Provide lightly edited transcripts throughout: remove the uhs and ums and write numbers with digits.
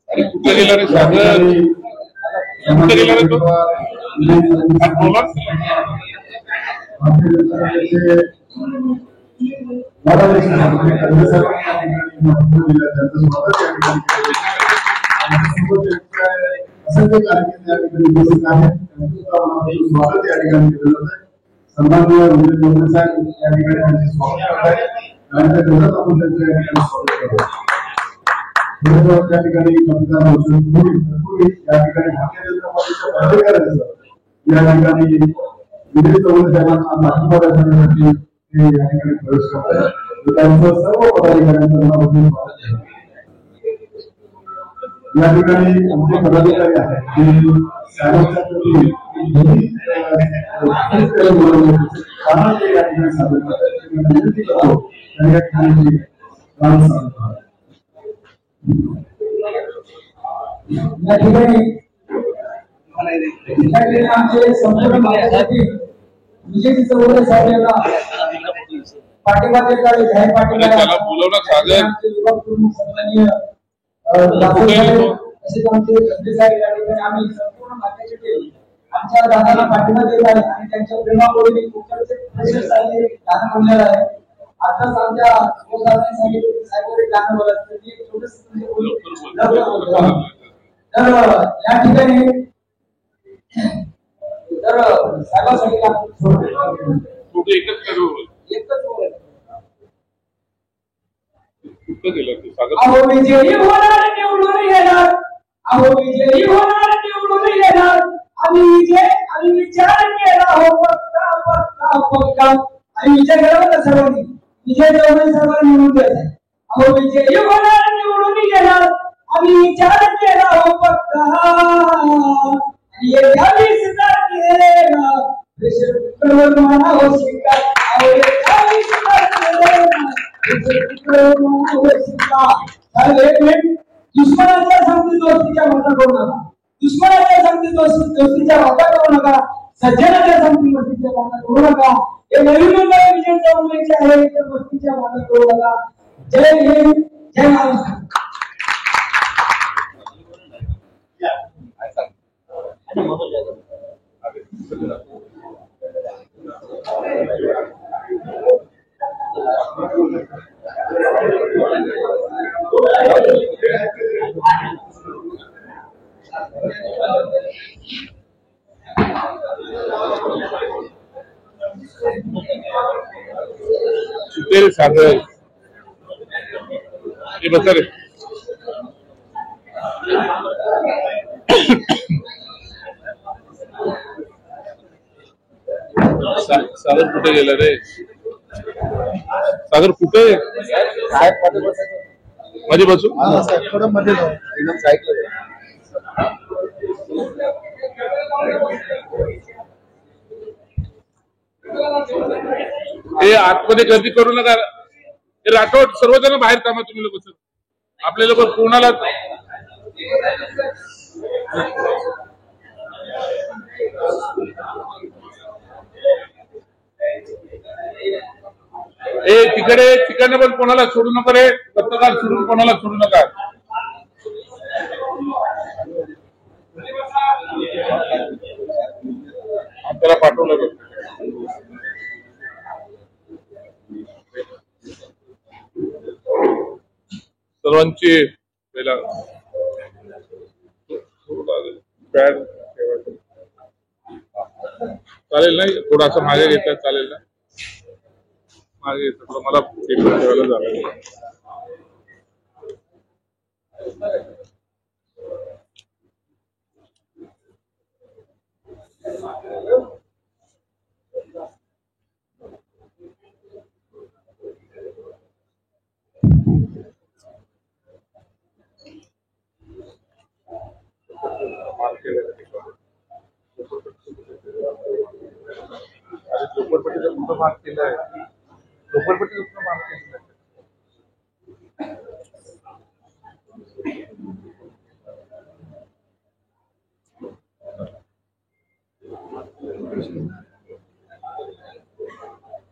अरे कुठे गेला रे सागर? कुठे गेला रे तो? असंख्य कार्यक्रम या ठिकाणी उपस्थित आहेत. स्वागत या ठिकाणी केलं जातं. सन्माननीय विजय साहेब या ठिकाणी त्यांचे स्वागत करत आहेत आणि त्या जोरात आपण त्यांचं या ठिकाणी स्वागत करतो. त्या ठिकाणी मतदार या ठिकाणी भारतीय जनता पार्टीच्या पदाधिकाऱ्यांचं या ठिकाणी विजय चव्हाण साहेबांना पाठिंबा दर्शवण्यासाठी ते या ठिकाणी प्रवेश करत आहेत. त्यांचं सर्व पदाधिकाऱ्यांचं मनापासून स्वागत आहे. या ठिकाणी आमचे पदाधिकारी आहेत ते साहेबांच्या प्रती कारण ते या ठिकाणी सादर करतात. विनंती करतो त्या ठिकाणी या ठिकाणी आमचे संपूर्ण भागासाठी विजय चव्हाण साहेब यांना पाठिंबा देत आहे. जाहीर पाठिंबा सन्माननीय तसेच आमचे गंभीर साहेब या ठिकाणी आम्ही संपूर्ण भागाची टीम आमच्या दादाला पाठिंबा देत आहे आणि त्यांच्या प्रेमापोटी कुठल्याचे प्रेशर आहे गाणं म्हणलेलं आहे. आताच आमच्या दादांनी सांगितले साहेब गाणं बोलत तर एक छोटंसं तर या ठिकाणी तर साहेबांसाठी एकच अहो विजयी होणार निवडून येणार, अहो विजयी होणार निवडून येणार, आम्ही विचार केला हो पक्का पक्का पक्का आणि विचार केला होता सर्वांनी विजय चव्हाण सर्वांनी निवडून द्यायचा. अहो विजयी होणार निवडून येणार, आम्ही विचार केला हो पक्का आणि येत्या 20 तारखेला प्रेशर कुकरवर म्हणा हो शिक्का. अहो येत्या 20 तारखेला दुश्मनाच्या संगती दोस्तीच्या वाटा करू नका, दुश्मनाच्या संगती दोस्तीच्या वाटा करू नका, सज्जनाच्या संगती दोस्तीच्या वाटा करू नका. हे नवीन मुंबई विजय चव्हाणचे आहे त्या दोस्तीच्या वाटा करू नका. जय हिंद, जय महाराष्ट्र. सुतेल सागर हे बसा रे. सागर कुठे गेला रे? सागर कुठे? मध्ये बसू थोडं मध्ये एकदम साईडला. हे आतमध्ये गर्दी करू नका. हे राठोड सर्वजण बाहेर थांबा. तुम्ही लोक आपले लोक कोणाला तिकडनं पण कोणाला सोडू नका रे. पत्रकार सोडून कोणाला सोडू नका. आपल्याला पाठवलं सर्वांची पहिला चालेल नाही थोडासा मागे घेतला चालेल ना. मागे घेतलं मला ठेवायला झालं. झोपडपट्टीचा कुठं मार्क केला आहे? झोपडपट्टीचा कुठं मार्क केलेला आहे?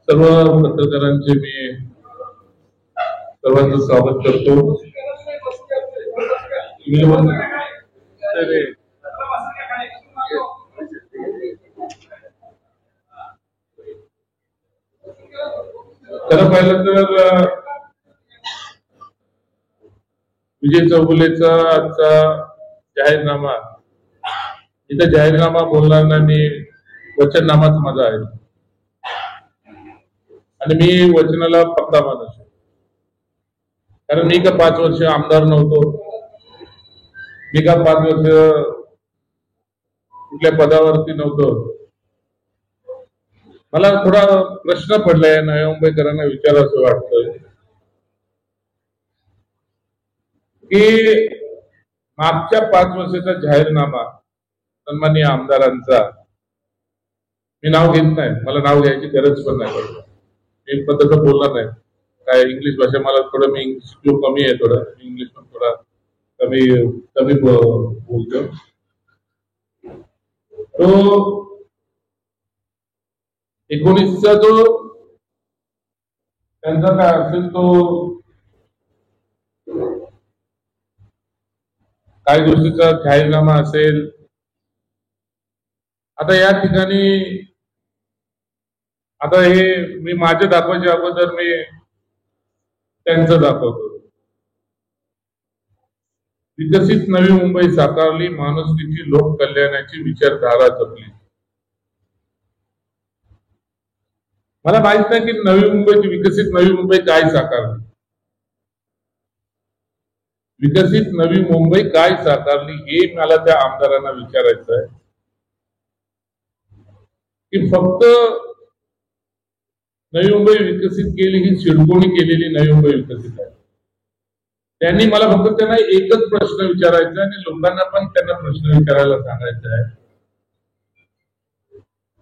सर्व पत्रकारांचे मी सर्वांचं स्वागत करतो. खरं पाहिलं तर विजय चौगुलेचा आजचा जाहीरनामा, इथं जाहीरनामा बोलणार नाही, मी वचननामाच माझा आहे आणि मी वचनाला पक्का माणूस आहे. कारण मी का 5 वर्ष आमदार नव्हतो, मी का 5 वर्ष कुठल्या पदावरती नव्हतो. मला थोडा प्रश्न पडलाय नव्या मुंबईकरांना विचारावं वाटतंय की मागच्या 5 वर्षाचा जाहीरनामा सन्माननीय आमदारांचा, मी नाव घेत नाही, मला नाव घ्यायची गरज पण नाही, मी पण तसं बोलणार नाही. काय इंग्लिश भाषा मला थोडं, मी इंग्लिश कमी आहे, थोडं इंग्लिश पण थोडा कमी बोलतो. तो 19चा जो त्यांचा काय असेल तो काही गोष्टीचा जाहीरनामा असेल. आता या ठिकाणी आता हे मी माझे दाखवायच्या अगोदर मी त्यांचं दाखवतो. विकसित नवी मुंबई साकारली, माणुसकीची लोक कल्याणाची विचारधारा जपली. मला माहित नाही की नवी मुंबईची विकसित नवी मुंबई काय साकारली, विकसित नवी मुंबई काय साकारली हे मला त्या आमदारांना विचारायचं आहे की फक्त नवी मुंबई विकसित केली ही सिडकोनी केलेली नवी मुंबई विकसित आहे. त्यांनी मला फक्त त्यांना एकच प्रश्न विचारायचा आणि लोकांना पण त्यांना प्रश्न विचारायला सांगायचा आहे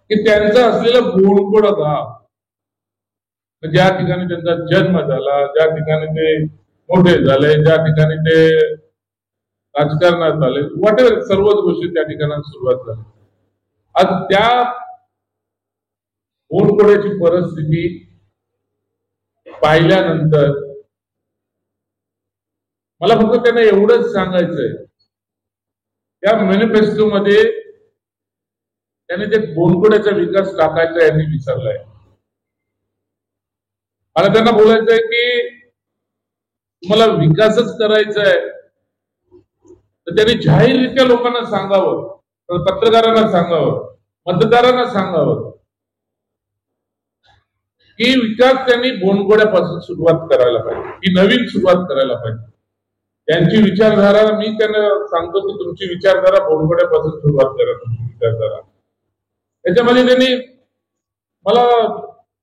की त्यांचा असलेला बोलकोड गाव, ज्या ठिकाणी त्यांचा जन्म झाला, ज्या ठिकाणी ते मोठे झाले, ज्या ठिकाणी ते राजकारणात आले, वॉटेवर सर्वच गोष्टी त्या ठिकाणी सुरुवात झाली. आज त्या बोलकोड्याची परिस्थिती पाहिल्यानंतर मला फक्त त्यांना एवढंच सांगायचंय, त्या मॅनिफेस्टो मध्ये त्यांनी ते बोलकोड्याचा विकास टाकायचा यांनी विसरलाय. मला त्यांना बोलायचंय की तुम्हाला विकासच करायचा आहे तर त्यांनी जाहीररित्या लोकांना सांगावं, पत्रकारांना सांगावं, मतदारांना सांगावं की विकास त्यांनी बोनकोड्यापासून सुरुवात करायला पाहिजे, ही नवीन सुरुवात करायला पाहिजे. त्यांची विचारधारा, मी त्यांना सांगतो की तुमची विचारधारा बोनकोड्यापासून सुरुवात करा, तुमची विचारधारा. त्याच्यामध्ये त्यांनी मला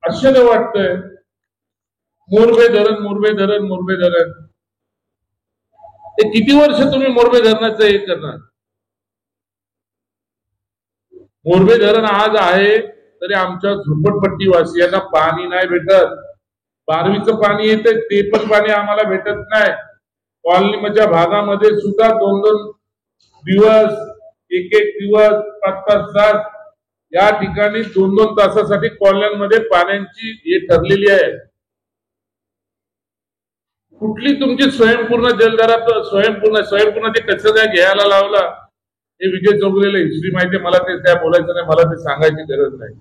आश्चर्य वाटतंय, मोरबे धरण, मोरबे धरण, मोरबे धरण, ते किती वर्ष तुम्ही मोरबे धरणाचं हे करणार? मोरबे धरण आज आहे तरी आमच्या झोपडपट्टी वासियांना पाणी नाही भेटत. 12वीचं पाणी येतं ते पण पाणी आम्हाला भेटत नाही. कॉलनीच्या भागामध्ये सुद्धा 2-2 दिवस, 1-1 दिवस, 5-5 तास या ठिकाणी 2-2 तासासाठी कॉलन्यांमध्ये पाण्याची हे ठरलेली आहे. कुठली तुमची स्वयंपूर्ण जलधारा, स्वयंपूर्ण ते कसं काय घ्यायला लावला हे विजय चौगुलेला हिस्ट्री माहिती, मला ते काय बोलायचं नाही, मला ते सांगायची गरज नाही.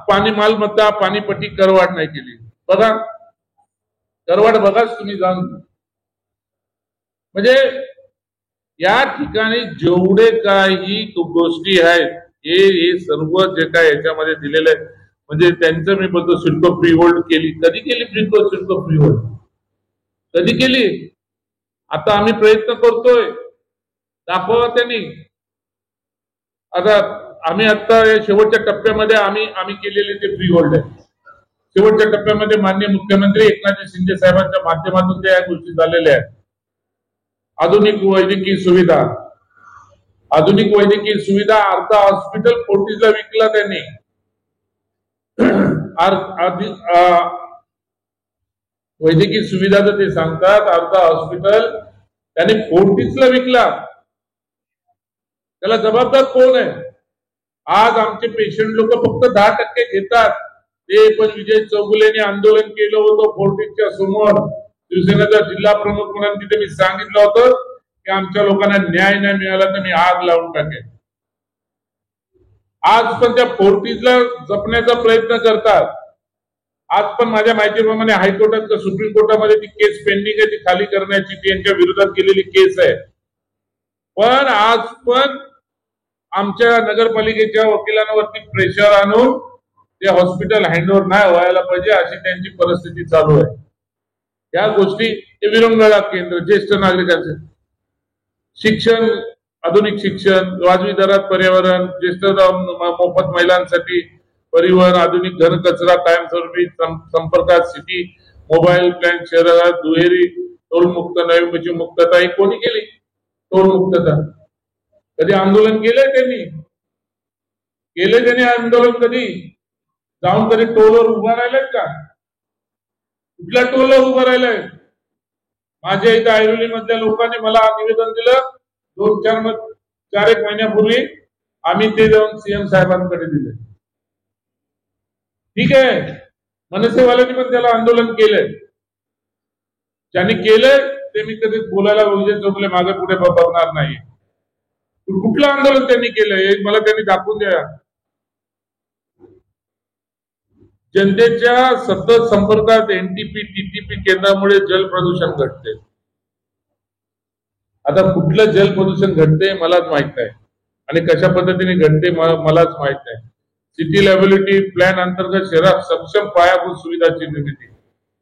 पाणी मालमत्ता, पाणीपट्टी करवाढ नाही केली. बघा करवाढ बघाच तुम्ही जाऊन. म्हणजे या ठिकाणी जेवढे काही गोष्टी आहेत हे सर्व जे काय याच्यामध्ये दिलेलं आहे, म्हणजे त्यांचं मी बोलतो सिडको फ्री होल्ड केली. कधी केली सिडको फ्री होल्ड? कधी केली? आता आम्ही प्रयत्न करतोय, दाखवा त्यांनी. आता आम्ही आता शेवटच्या टप्प्यामध्ये आम्ही केलेले ते फ्री होल्ड आहे. शेवटच्या टप्प्यामध्ये माननीय मुख्यमंत्री एकनाथ शिंदे साहेबांच्या माध्यमातून त्या गोष्टी झालेल्या आहेत. आधुनिक वैद्यकीय सुविधा, आधुनिक वैद्यकीय सुविधा, अर्धा हॉस्पिटल फोर्टीजला विकला त्यांनी. वैद्यकीय सुविधाचं ते सांगतात, अर्धा हॉस्पिटल त्यांनी फोर्टीजला विकला. त्याला जबाबदार कोण आहे? आज आमचे पेशंट लोक फक्त 10% घेतात ते पण विजय चौगुलेने आंदोलन केलं होतं फोर्टिसच्या समोर. शिवसेनेचा जिल्हा प्रमुख म्हणून तिथे मी सांगितलं होतं की आमच्या लोकांना न्याय नाही मिळाला तर मी आग लावून टाकेन. आज पण त्या फोर्टिसला जपण्याचा प्रयत्न करतात. आज पण माझ्या माहितीप्रमाणे हायकोर्टात का सुप्रीम कोर्टामध्ये ती केस पेंडिंग आहे, ती खाली करण्याची, ती यांच्या विरोधात केलेली केस आहे. पण आज पण आमच्या नगरपालिकेच्या वकिलांवरती प्रेशर आणून ते हॉस्पिटल हँडओव्हर नाही व्हायला पाहिजे अशी त्यांची परिस्थिती चालू आहे. या गोष्टी विरंगुळा केंद्र, ज्येष्ठ नागरिकांचे शिक्षण, आधुनिक शिक्षण, वाजवी दरात पर्यावरण, ज्येष्ठ मोफत महिलांसाठी परिवहन, आधुनिक घन कचरा कायमस्वरूपी संपर्कात सिटी, मोबाईल प्लॅन, शहरात दुहेरी टोलमुक्त, नवी मुक्तता ही कोणी केली? टोलमुक्तता कधी आंदोलन केलंय त्यांनी? आंदोलन कधी जाऊन कधी टोलवर उभा राहिलाय का? कुठल्या टोलवर उभा राहिलाय? माझ्या इथं ऐरोली मधल्या लोकांनी मला निवेदन दिलं 4-1 महिन्यापूर्वी. आम्ही ते जाऊन सीएम साहेबांकडे दिले. ठीक आहे, मनसेवाल्यांनी पण त्याला आंदोलन केलंय. ज्यांनी केलंय ते मी कधी बोलायला विजय चौगुले मागे पुढे बघणार नाही. कुठलं आंदोलन त्यांनी केलंय मला त्यांनी दाखवून द्या. जनतेच्या सतत संपर्कात एनटीपी टीटीपी केंद्रामुळे जल प्रदूषण घडते. आता कुठलं जल प्रदूषण घडते मलाच माहित नाही आणि कशा पद्धतीने घडते मलाच माहित नाही. सिटी लॅबिलिटी प्लॅन अंतर्गत शहरात सक्षम पायाभूत सुविधाची निर्मिती.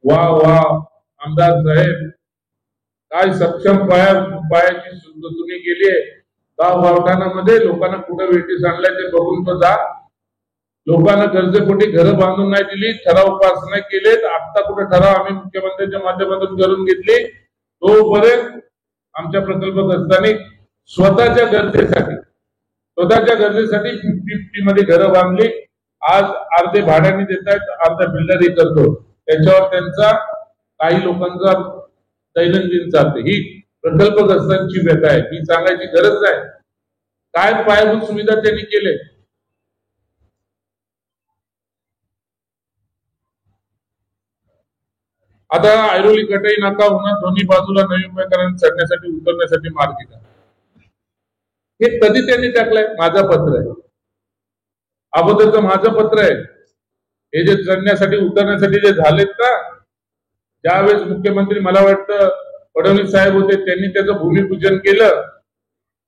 वा वा आमदार साहेब, काय सक्षम पायाची तुम्ही केली आहे. गाव गावठाणामध्ये लोकांना कुठं वेटीस आणलाय ते बघून तर जा. लोकांना गरजेपोटी घरं बांधून नाही दिली, ठराव पास नाही केलेत. आता कुठे ठराव आम्ही मुख्यमंत्र्यांच्या माध्यमातून करून घेतले. तोपर्यंत आमच्या प्रकल्पग्रस्तांनी स्वतःच्या गरजेसाठी 50-50 मध्ये घरं बांधली. आज अर्धे भाड्याने देत आहेत, अर्धा बिल्डरही करतो. त्याच्यावर त्यांचा काही लोकांचा दैनंदिन चालते. ही प्रकल्पग्रस्तांची व्यथा आहे, ही सांगायची गरज नाही. काय पायाभूत सुविधा त्यांनी केले. आता ऐरोली कटाई नाका होणार, दोन्ही बाजूला नवी मुंबईकरांना चढण्यासाठी उतरण्यासाठी मार्गिका. हे कधी त्यांनी टाकलंय? माझं पत्र आहे, अगोदरचं माझं पत्र आहे. हे जे चढण्यासाठी उतरण्यासाठी जे झालेत ना, ज्यावेळेस मुख्यमंत्री मला वाटतं फडणवीस साहेब होते, त्यांनी त्याचं भूमिपूजन केलं,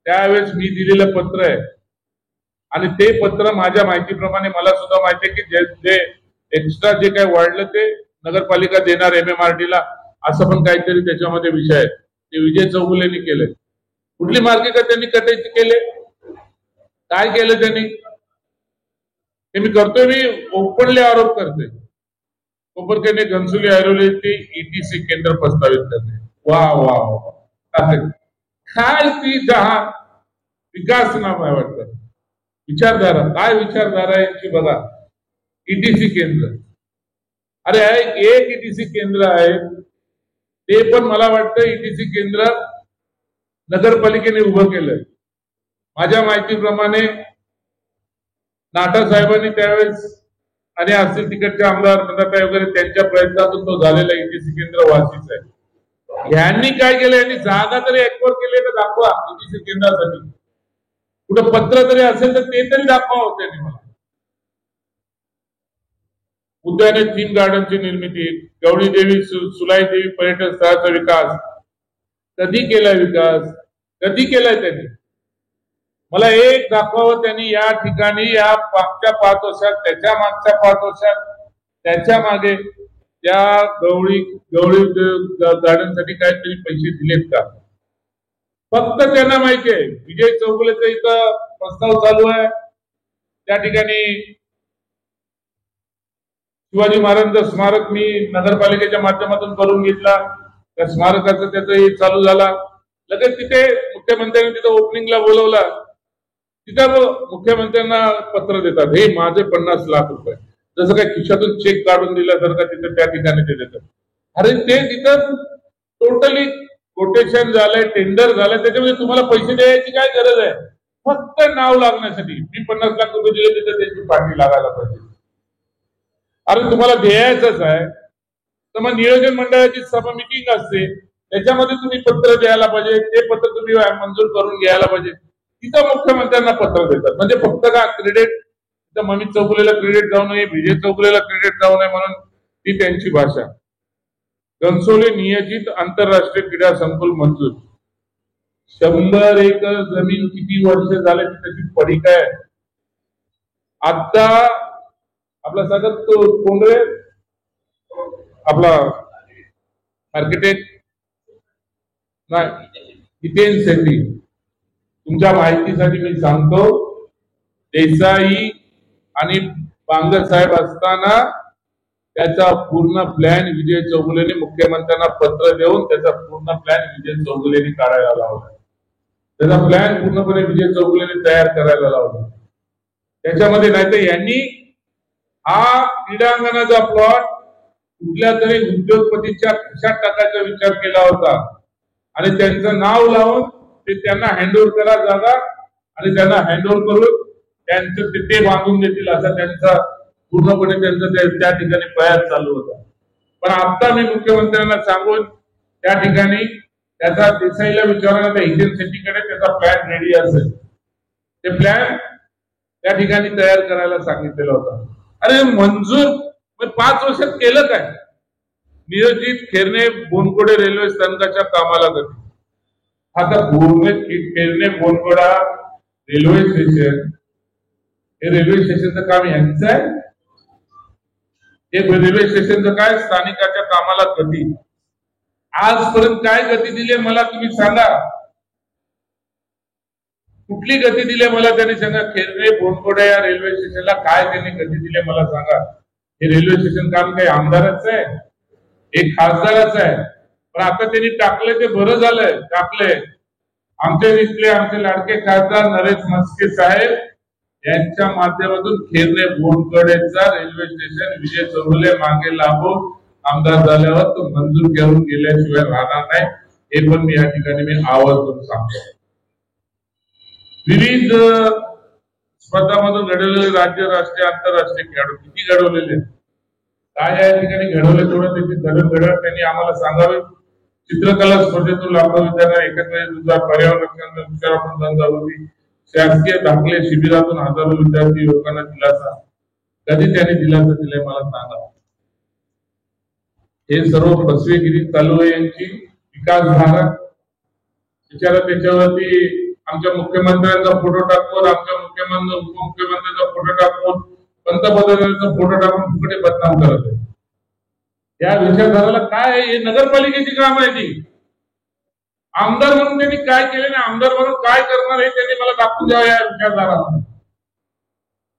त्यावेळेस मी दिलेलं पत्र आहे. आणि ते पत्र माझ्या माहितीप्रमाणे मला सुद्धा माहिती आहे की जे एक्स्ट्रा जे काही वाढलं ते नगरपालिका देणार MMRD ला, असं पण काहीतरी त्याच्यामध्ये विषय आहे. ते विजय चौगुलेंनी केलंय. कुठली मार्गिका त्यांनी कटायची केले? काय केलं त्यांनी? हे मी करतोय, मी ओपनली आरोप करते. कोपरखेडणे घनसोली ऐरोली ते ETC केंद्र प्रस्तावित करणे. वा वा वा, काय ती जहा विकास नाम आहे वाटतं, विचारधारा. काय विचारधारा यांची बघा. ETC केंद्र, अरे एक ETC केंद्र आहे, ते पण मला वाटतं ETC केंद्र नगरपालिकेने उभं केलंय. माझ्या माहितीप्रमाणे नाटा साहेबांनी त्यावेळेस आणि असतील तिकडचे आमदार नंदाताई वगैरे त्यांच्या प्रयत्नातून तो झालेला ETC केंद्र वाशीच आहे. यांनी काय केलं? यांनी जागा तरी एक्वायर केली तर दाखवा ETC केंद्रासाठी. कुठं पत्र तरी असेल तर ते तरी दाखवा त्यांनी मला. उद्याने थीम गार्डनची निर्मिती, गवळी देवी सुलाई देवी पर्यटन स्थळाचा विकास कधी केलाय? कधी केलाय त्यांनी? मला एक दाखवावं त्यांनी या ठिकाणी, या मागच्या 5 वर्षात, त्याच्या मागच्या 5 वर्षात, त्याच्या मागे त्या गवळी गार्डनसाठी काहीतरी पैसे दिलेत का? फक्त त्यांना माहिती आहे. विजय चौगुलेचा इथं प्रस्ताव चालू आहे, त्या ठिकाणी शिवाजी महाराजांचं स्मारक मी नगरपालिकेच्या माध्यमातून करून घेतला. त्या स्मारकाचं त्याचं चालू झाला. लगेच तिथे मुख्यमंत्र्यांनी तिथं ओपनिंगला बोलवला. तिथं मुख्यमंत्र्यांना पत्र देतात, हे माझे 50 लाख रुपये, जसं काय खिशातून चेक काढून दिल्यासारखं तिथे त्या ठिकाणी ते देतात. अरे ते तिथं टोटली कोटेशन झालंय, टेंडर झालंय, त्याच्यामध्ये तुम्हाला पैसे द्यायची काय गरज आहे? फक्त नाव लागण्यासाठी. मी 50 लाख रुपये दिले, तिथे त्याची पाठी लागायला पाहिजे. अरे तुम्हाला द्यायचंच आहे तर मग नियोजन मंडळाची सभा मिटिंग असते, त्याच्यामध्ये तुम्ही पत्र द्यायला पाहिजे, ते पत्र तुम्ही मंजूर करून घ्यायला पाहिजे. तिथं मुख्यमंत्र्यांना पत्र देतात. म्हणजे फक्त का क्रेडिट ममित चौगुलेला क्रेडिट जाऊ नये, विजय चौगुलेला क्रेडिट जाऊ नये म्हणून ती त्यांची भाषा. घनसोली नियोजित आंतरराष्ट्रीय क्रीडा संकुल मंजूर. 100 एकर जमीन किती वर्ष झाले त्याची पडीक आहे. आता आपला सगळं तो कोण रे आपला आर्किटेक्ट नाही जितेन सेठी, तुमच्या माहितीसाठी मी सांगतो, देसाई आणि बांगर साहेब असताना त्याचा पूर्ण प्लॅन विजय चौगुलेने मुख्यमंत्र्यांना पत्र देऊन त्याचा पूर्ण प्लॅन विजय चौगुलेने काढायला लावला. त्याचा प्लॅन पूर्णपणे विजय चौगुलेने तयार करायला लावला. त्याच्यामध्ये नाही तर यांनी हा क्रीडांगणाचा प्लॉट कुठल्या तरी उद्योगपतीच्या खिशात टाकायचा विचार केला होता आणि त्यांचं नाव लावून ते त्यांना हँडओव्हर करा जागा आणि त्यांना हँडओव्हर करून त्यांचं तिथे बांधून देतील असा त्यांचा पूर्णपणे त्यांचं त्या ठिकाणी प्रयास चालू होता. पण आता मी मुख्यमंत्र्यांना सांगून त्या ठिकाणी त्याचा देसाईला विचारण्यात हितेन शेट्टीकडे त्याचा प्लॅन रेडी असेल, ते प्लॅन त्या ठिकाणी तयार करायला सांगितलेला होता. अरे मंजूर 5 वर्षात केलं काय? नियोजित खेरणे बोनकोडे रेल्वे स्थानकाच्या कामाला गती. आता खेरणे बोनकोडा रेल्वे स्टेशन, हे रेल्वे स्टेशनचं काम यांचं आहे. हे रेल्वे स्टेशनचं काय स्थानिकाच्या कामाला गती. आजपर्यंत काय गती दिली मला तुम्ही सांगा. कुठली गती दिली मला त्यांनी सांगा. खेरणे बोनकोडा या रेल्वे स्टेशनला काय त्यांनी गती दिली मला सांगा. हे रेल्वे स्टेशन काम काही आमदाराचं आहे, एक खासदाराचं आहे. पण आता त्यांनी टाकले ते बरं झालंय. टाकले आमचे दिसले आमचे लाडके खासदार नरेश म्हस्के साहेब यांच्या माध्यमातून खेरणे बोनकडेचा रेल्वे स्टेशन विजय चौगुले मागे लागून आमदार झाल्यावर तो मंजूर घेऊन गेल्याशिवाय राहणार नाही. हे पण मी या ठिकाणी मी आवर्जून सांगतो. विविध स्पर्धामधून घडवलेले राज्य राष्ट्रीय आंतरराष्ट्रीय खेळाडू किती घडवलेले, काय या ठिकाणी घडवले थोडं त्याची घडवड त्यांनी आम्हाला सांगावे. चित्रकला स्पर्धेतून लाखो विद्यार्थ्यांना एकत्र येत पर्यावरण रक्षण वृक्षारोपण जनजागृती, शासकीय दाखले शिबिरातून हजारो विद्यार्थी युवकांना दिलासा. कधी त्यांनी दिलासा दिलाय मला सांगा. हे सर्व फसवेगिरी चालू आहे यांची. विकास भारत बिचारा त्याच्यावरती आमच्या मुख्यमंत्र्यांचा फोटो टाकून, आमच्या मुख्यमंत्री उपमुख्यमंत्र्यांचा फोटो टाकून, पंतप्रधानांचा फोटो टाकून फुकटे बदनाम करत आहे. या विचारधाराला काय आहे? हे नगरपालिकेची काम आहे ती. आमदार म्हणून त्यांनी काय केले ना, आमदार म्हणून काय करणार हे त्यांनी मला दाखवून द्यावं या विचारधारामध्ये.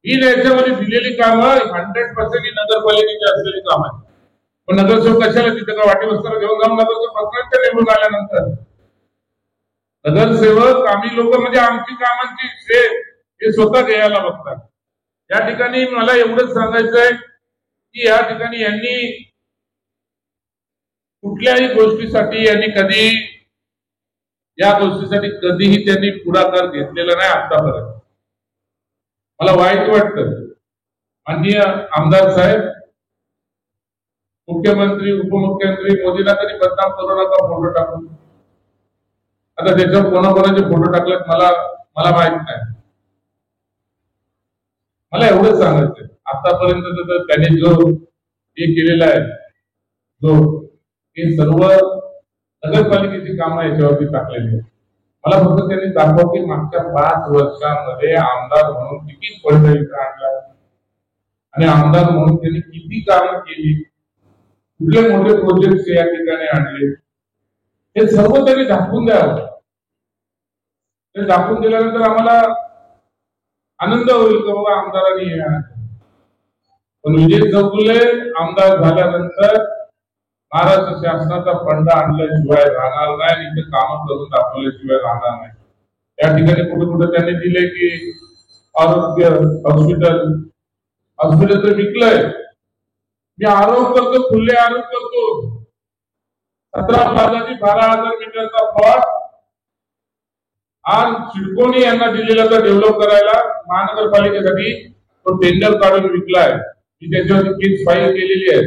ही याच्यामध्ये दिलेली कामं 100% ही नगरपालिकेची असलेली काम आहे. पण नगरसेवक कशाला तिथे का वाटी वस्त्र घेऊन जाऊन नगरसेवक पत्रांच्या निवडून आल्यानंतर नगरसेवक आम्ही लोक म्हणजे आमची कामांची श्रेय हे स्वतः घ्यायला बघतात. या ठिकाणी मला एवढंच सांगायचं आहे की या ठिकाणी यांनी कुठल्याही गोष्टीसाठी यांनी कधी या गोष्टीसाठी कधीही त्यांनी पुढाकार घेतलेला नाही आतापर्यंत. मला वाईट वाटतं. माननीय आमदार साहेब, मुख्यमंत्री उपमुख्यमंत्री मोदींना कधी बदनाम करू नका फोटो टाकून. आता त्याच्यावर कोणाकोणाचे फोटो टाकलेत मला माहित नाही. मला एवढंच सांगायचंय आतापर्यंत त्यांनी जो हे केलेला आहे, जो हे सर्व नगरपालिकेची कामं याच्यावरती टाकलेली आहेत. मला फक्त त्यांनी दाखव की मागच्या 5 वर्षांमध्ये आमदार म्हणून किती फंड इथं आणला आणि आमदार म्हणून त्यांनी किती कामं केली, कुठले मोठे प्रोजेक्ट या ठिकाणी आणले, हे सर्व त्यांनी दाखवून द्यावं. ते दाखवून दिल्यानंतर आम्हाला आनंद होईल की बाबा आमदारांनी हे आणलं. पण विजय चौगुले आमदार झाल्यानंतर महाराष्ट्र शासनाचा फंड आणल्याशिवाय राहणार नाही आणि इथे कामं करून दाखवल्याशिवाय राहणार नाही. त्या ठिकाणी कुठे कुठे त्यांनी दिले की आरोग्य हॉस्पिटल तर विकलंय. मी आरोप करतो, खुले आरोप करतो. 17 भागाची 12,000 मीटरचा प्लॉट आज सिडकोनी यांना दिलेला तर डेव्हलप करायला महानगरपालिकेसाठी तो टेंडर काढून विकलाय. मी त्याच्यावरती केस फाईल केलेली आहे.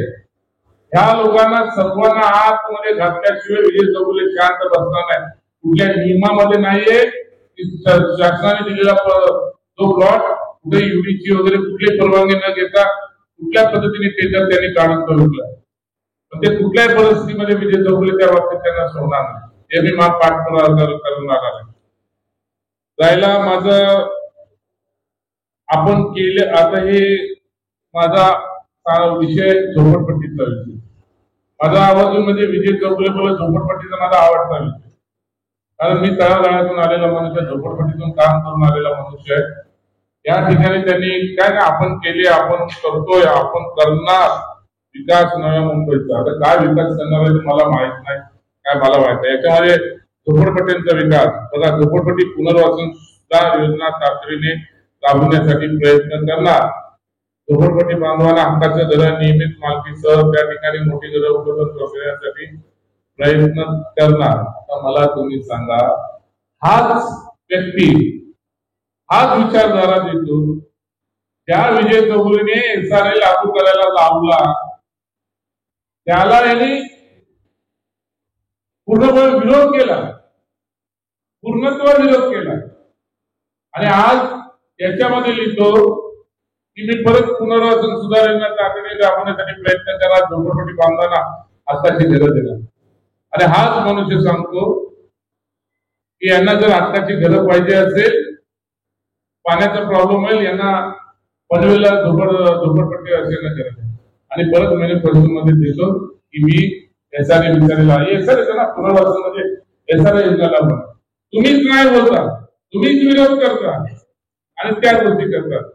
ह्या लोकांना सर्वांना आतमध्ये घातल्याशिवाय विजय चौगुले शांत बसणार नाही. कुठल्या नियमामध्ये नाहीये की शासनाने दिलेला जो प्लॉट कुठे युडीची वगैरे कुठली परवानगी न घेता कुठल्या पद्धतीने टेंडर त्यांनी काढून ठेवलं. पण ते कुठल्याही परिस्थितीमध्ये विजय चौगुले त्या बाबतीत त्यांना सोडणार नाही. हे मी पाठपुरावा करणार आहे. जायला माझं आपण केले. आता हे माझा विषय झोपडपट्टीचा विषय. माझा आवाज म्हणजे विजय चौगुले मला झोपडपट्टीचा माझा आवडता विषय. कारण मी तळागाळातून आलेला मनुष्य, झोपडपट्टीतून काम करून आलेला मनुष्य आहे. या ठिकाणी त्यांनी काय आपण केले, आपण करतोय, आपण करणार विकास नव्या मुंबईचा. आता काय विकास करणार आहे मला माहित नाही, काय मला माहित आहे. याच्यामध्ये झोपडपट्ट्यांचा विकास बघा, झोपडपट्टी पुनर्वसन योजना तातडीने राबवण्यासाठी प्रयत्न करणार. झोपडपट्टी बांधवांना हक्काच्या घरं नियमित मालकीसह त्या ठिकाणी मोठी घरं उपलब्ध करण्यासाठी प्रयत्न करणार. आता मला तुम्ही सांगा, हाच व्यक्ती, हाच विचारधारा देतो त्या विजय चौगुलेने SRA लागू करायला लावला, त्याला यांनी पूर्णपणे विरोध केला, पूर्णत्व विरोध केला. आणि आज याच्यामध्ये लिहितो की मी परत पुनर्वसन सुधारणा तातडीने राबवण्यासाठी प्रयत्न करणार, झोपडपट्टी बांधवांना हक्काची घरं देणार. आणि हाच मनुष्य सांगतो की यांना जर हक्काची घरं पाहिजे असेल, पाण्याचा प्रॉब्लेम होईल, यांना पनवेलला झोपडपट्टी असेल ना करायचं. आणि परत मॅनिफेस्टो मध्ये देतो की मी SRA विचारायला SRA ना पुनर्वसन म्हणजे SRA योजनाला तुम्हीच नाही बोलता, तुम्हीच विरोध करता आणि त्या गोष्टी करतात.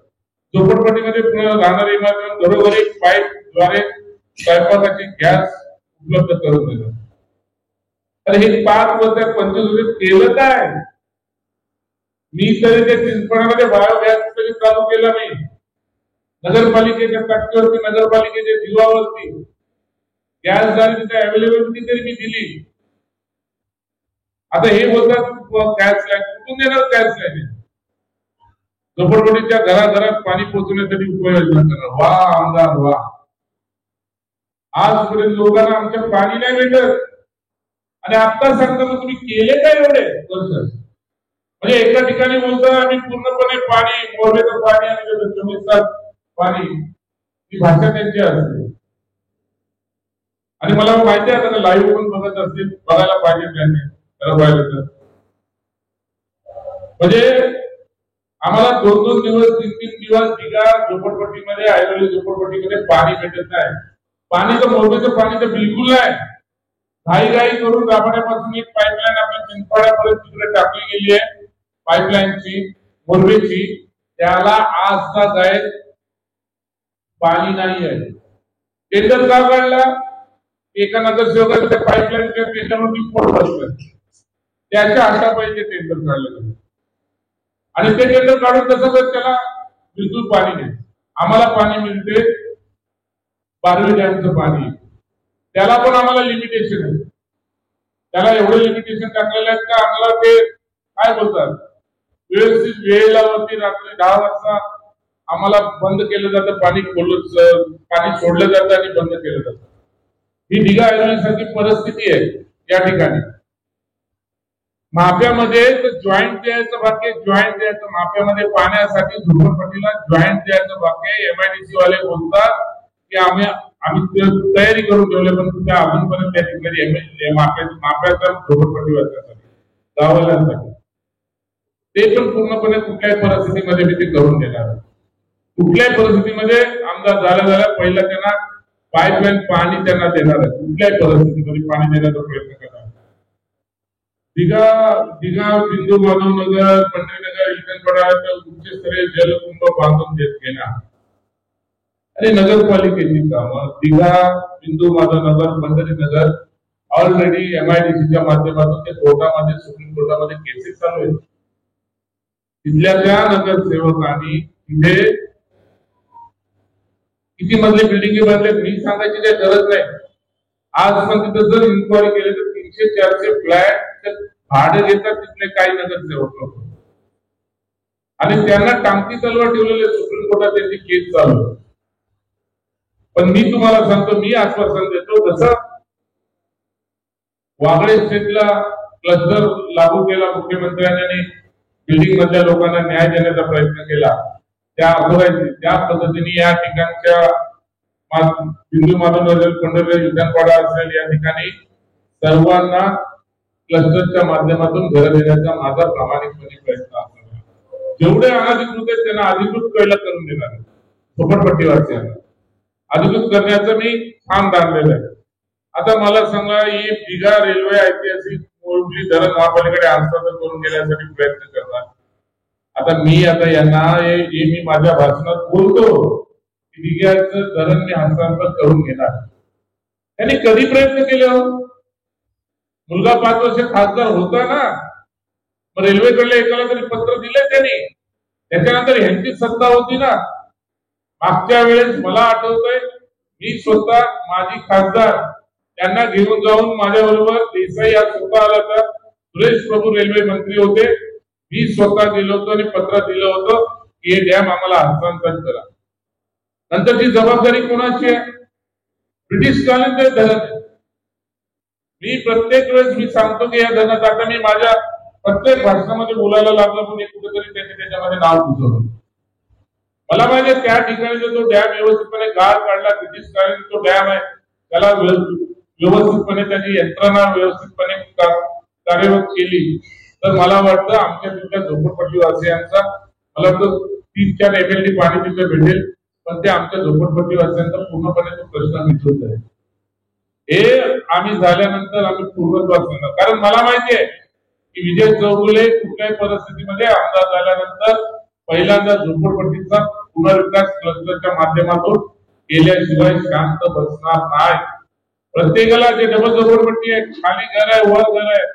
झोपडपट्टीमध्ये राहणारी इमारत घरोघरी पाईपद्वारे स्वयंपाकाची गॅस उपलब्ध करून देतात. तर हे 5 वर्षात 25 वर्षात केलं काय? मी तरी ते चिंचपणामध्ये बायोगॅस तरी चालू केलं नाही. नगरपालिकेच्या टक्केवरती, नगरपालिकेच्या जीवावरती गॅस झाली तिथे अवेलेबिलिटी तरी मी दिली. आता हे बोलतात गॅस लाईन कुठून देणार? गॅस लाईन झोपडपट्टीच्या घराघरात पाणी पोहोचवण्यासाठी उपाययोजना करणार. वा आमदार वा. आजपर्यंत लोकांना आमच्या पाणी नाही भेटत आणि आता सांगता मग तुम्ही केले काय एवढे वर्ष? म्हणजे एका ठिकाणी बोलता आम्ही पूर्णपणे पाणी, मोरवेचं पाणी आणि 24 तास पाणी, ही भाषा त्यांची असते. आणि मला माहिती आहे आता लाईव्ह पण बघत असतील, बघायला पाहिजे त्यांनी, खरं पाहिलं तर. म्हणजे आम्हाला 2-2 दिवस 3-3 दिवस दिघा झोपडपट्टीमध्ये, ऐरोली झोपडपट्टीमध्ये पाणी भेटत नाही. पाणी तर मोरवेचं पाणी तर बिलकुल नाही. घाई करून राबवण्यापासून एक पाईपलाईन आपल्या चिंचपाड्यापर्यंत तिकडे टाकली गेली आहे, पाईपलाईनची मोरवेची. त्याला आज तास आहे पाणी नाही आहे. टेंडर का काढला? एका नगरसेवकाच्या पाईपलाईनच्या टेंडरवरती पोट बसलं, त्याच्या हातापायी टेंडर काढलं. आणि ते टेंडर काढून तसंच त्याला बिलकुल पाणी नाही. आम्हाला पाणी मिळते 12 डॅमचं पाणी, त्याला पण आम्हाला लिमिटेशन आहे. त्याला एवढे लिमिटेशन टाकलेले आहेत का आम्हाला ते काय बोलतात, व्यवस्थित वेळेलावरती रात्री 10 वाजता आम्हाला बंद केलं जातं पाणी, पाणी सोडलं जातं आणि बंद केलं जातं. ही दिघा ऐरोलीसारखी परिस्थिती आहे या ठिकाणी. माफ्यामध्ये जॉईंट द्यायचं बाकी, जॉईंट द्यायचं माफ्यामध्ये पाण्यासाठी झोपडपट्टीला जॉईंट द्यायचं बाकी. MIDC वाले बोलतात की आम्ही तयारी करून ठेवले, पण त्या अजूनपर्यंत त्या ठिकाणी माफ्याच्या झोपडपट्टी वाचण्यासाठी गावाल्यांसाठी ते पण पूर्णपणे कुठल्याही परिस्थितीमध्ये मी ते करून देणार. कुठल्याही परिस्थितीमध्ये आमदार झाल्या पहिला त्यांना पाईपलाईन पाणी त्यांना देणार आहे. कुठल्याही परिस्थितीमध्ये पाणी देण्याचा प्रयत्न करणार. दिघा बिंदू माधवनगर, पंढरीनगर, इटनपाडा उच्चस्तरीय जलकुंभ बांधून घेणार. आणि नगरपालिकेची कामं दिघा, बिंदू माधवनगर, पंढरीनगर ऑलरेडी MIDCच्या माध्यमातून ते कोर्टामध्ये, सुप्रीम कोर्टामध्ये केसेस चालू आहेत. तिथल्या त्या नगरसेवकांनी तिथे किती मजले बिल्डिंग बांधले मी सांगायची काही गरज नाही. आज पण तिथं जर इन्क्वायरी केली तर 300-400 फ्लॅट भाडे घेतात तिथले काही नगरसेवक लोक. आणि त्यांना टांगती तलवार ठेवलेले सुप्रीम कोर्टात त्यांची केस चालू. पण मी तुम्हाला सांगतो, मी आश्वासन देतो, जसं वागळे स्टेटला क्लस्टर लागू केला मुख्यमंत्र्यांनी, बिल्डिंग मधल्या लोकांना न्याय देण्याचा प्रयत्न केला, त्या पद्धतीने या ठिकाणच्या हिंदू माधवनगर पंढरपूर विधानवाडा असेल या ठिकाणी सर्वांना क्लस्टरच्या माध्यमातून घर देण्याचा माझा प्रामाणिकपणे प्रयत्न असणार. जेवढे अनधिकृत आहेत त्यांना अधिकृत पहिला करून देणार आहे. झोपडपट्टीवासियांना अधिकृत करण्याचं मी ठाम धाडलेलं आहे. आता मला सांगा, ही दिघा रेल्वे ऐतिहासिक मोठी धरण महापालिकेकडे हस्तांतर करून घेण्यासाठी प्रयत्न करणार. आता यांना मी माझ्या भाषणात बोलतो की दिघ्याचं धरण मी हस्तांतर करून घेणार. त्यांनी कधी प्रयत्न केले हो? मुलगा 5 वर्ष खासदार होता ना, मग रेल्वेकडल्या एकाला तरी पत्र दिले त्यांनी. त्याच्यानंतर ह्यांची सत्ता होती ना. मागच्या वेळेस मला आठवतंय, मी स्वतः माजी खासदार त्यांना घेऊन जाऊन माझ्याबरोबर देसाई आज स्वतः आला होता, सुरेश प्रभू रेल्वे मंत्री होते, मी स्वतः गेलो होतो आणि पत्र दिलं होतं की हे डॅम आम्हाला हस्तांतरित करा. नंतरची जबाबदारी कोणाची आहे? ब्रिटिश कालीन धरण. मी प्रत्येक वेळेस मी सांगतो की या धरणात, आता मी माझ्या प्रत्येक भाषणामध्ये बोलायला लागलो, पण कुठेतरी त्यांनी त्याच्यामध्ये नाव सुचवलं. मला माहिती आहे त्या ठिकाणी जो डॅम व्यवस्थितपणे गाळ काढला, ब्रिटिश कालीन तो डॅम आहे, त्याला व्यवस्थितपणे त्याची यंत्रणा व्यवस्थितपणे कार्यरत केली तर मला वाटतं आमच्या तिथल्या झोपडपट्टीवासियांचा, मला वाटतं 3-4 MLD पाणी तिथे भेटेल, पण ते आमच्या झोपडपट्टीवासियांचा पूर्णपणे तो प्रश्न मिटून जाईल. हे आम्ही झाल्यानंतर आम्ही पूर्णत्वास करणार. कारण मला माहिती आहे की विजय चौगुले कुठल्याही परिस्थितीमध्ये आमदार झाल्यानंतर पहिल्यांदा झोपडपट्टीचा पुनर्विकास क्लस्टरच्या माध्यमातून केल्याशिवाय शांत बसणार नाही. प्रत्येकाला जे डबल झोपडपट्टी आहे, खाली घर आहे, वर घर आहे,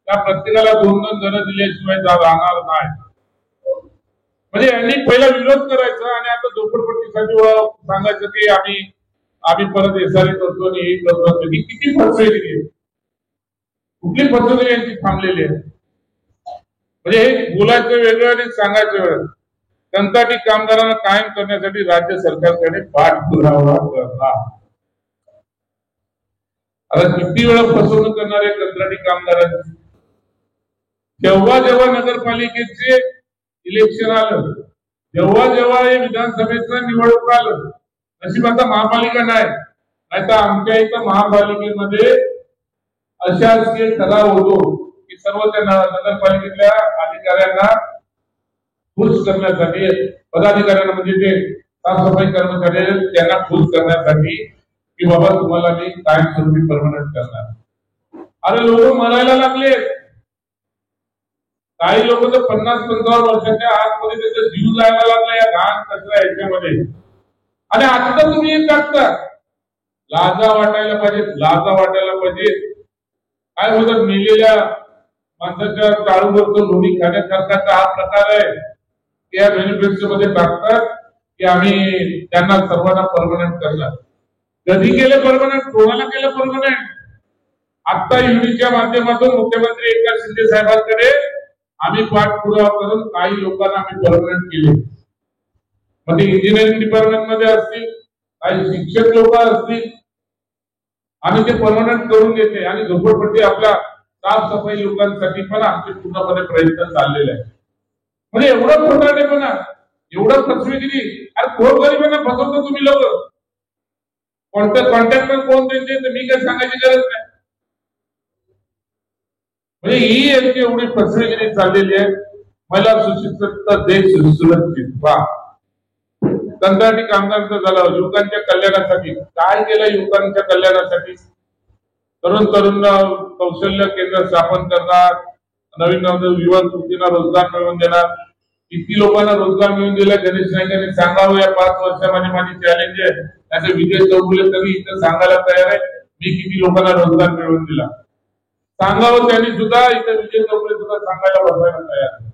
त्या प्रत्येकाला 2-2 घरं दिल्याशिवाय राहणार नाही. म्हणजे यांनी पहिला विरोध करायचा आणि आता झोपडपट्टीसाठी सांगायचं की आम्ही परत एसआरए करतो आणि हे करतो. किती फसवेगिरी आहे, कुठली फसवेगिरी यांची थांबलेली आहे. म्हणजे हे बोलायचं वेगळं आणि सांगायचं वेगळं. कंत्राटी कामगारांना कायम करण्यासाठी राज्य सरकारकडे पाठपुरावा करणार. आता किती वेळा फसवणूक करणारे कंत्राटी कामगारांची. जेव्हा नगरपालिकेचे इलेक्शन आलं, जेव्हा हे विधानसभेचं निवडणूक आलं, नशीब आता महापालिका नाही तर आमच्या इथं महापालिकेमध्ये अशासकीय ठराव होतो की सर्व त्या नगरपालिकेतल्या अधिकाऱ्यांना खुश करण्यासाठी, पदाधिकाऱ्यांना म्हणजे ते साफसफाई कर्मचारी त्यांना खुश करण्यासाठी की बाबा तुम्हाला मी कायमस्वरूपी परमनंट करणार. अरे लोक मरायला लागले. काही लोक तर 50-55 वर्षाच्या आतमध्ये त्याचा जीव जायला लागला या घाण कचरा याच्यामध्ये. आणि आता तुम्ही हे टाकता. लाजा वाटायला पाहिजे. काय होतं, मेलेल्या माणसाच्या टाळूवरचं लोणी खाण्यासारखाचा हा प्रकार आहे. त्या मॅनिफेस्टो मध्ये टाकतात की आम्ही त्यांना सर्वांना परमनंट करणार. कधी केलं परमनंट? कोणाला केलं परमनंट? आता युनिच्या माध्यमातून मुख्यमंत्री एकनाथ शिंदे साहेबांकडे आम्ही पाठपुरावा करून काही लोकांना आम्ही परमनंट केले. मग ते इंजिनिअरिंग डिपार्टमेंट मध्ये असतील, काही शिक्षक लोक असतील, आम्ही ते परमनंट करून देते. आणि झोपडपट्टी आपल्या साफसफाई लोकांसाठी पण आमचे पूर्णपणे प्रयत्न चाललेले आहे. म्हणजे एवढं खोटारडेपणा, एवढं फसवेगिरी. अरे कोण गरिबांना फसवतो तुम्ही लोक? कॉन्ट्रॅक्टर कोण त्यांचे मी काय सांगायची गरज नाही. म्हणजे ही यांची एवढी फसवेगिरी चाललेली आहे. महिला सुशिक्षित, देश सुरक्षित. वा, कंत्राटी कामगारांचं झालं. युवकांच्या कल्याणासाठी काय केलं? युवकांच्या कल्याणासाठी तरुण कौशल्य केंद्र स्थापन करणार, नवीन युवा कृतींना रोजगार मिळवून देणार. किती लोकांना रोजगार मिळवून दिला गणेश नाईकांनी सांगावं. या 5 वर्षामध्ये माझी चॅलेंज आहे. त्याचे विजय चौगुले तरी इथं सांगायला तयार आहे मी किती लोकांना रोजगार मिळवून दिला. सांगावं त्यांनी सुद्धा, इथं विजय चौगुले सुद्धा सांगायला बसायला तयार आहे.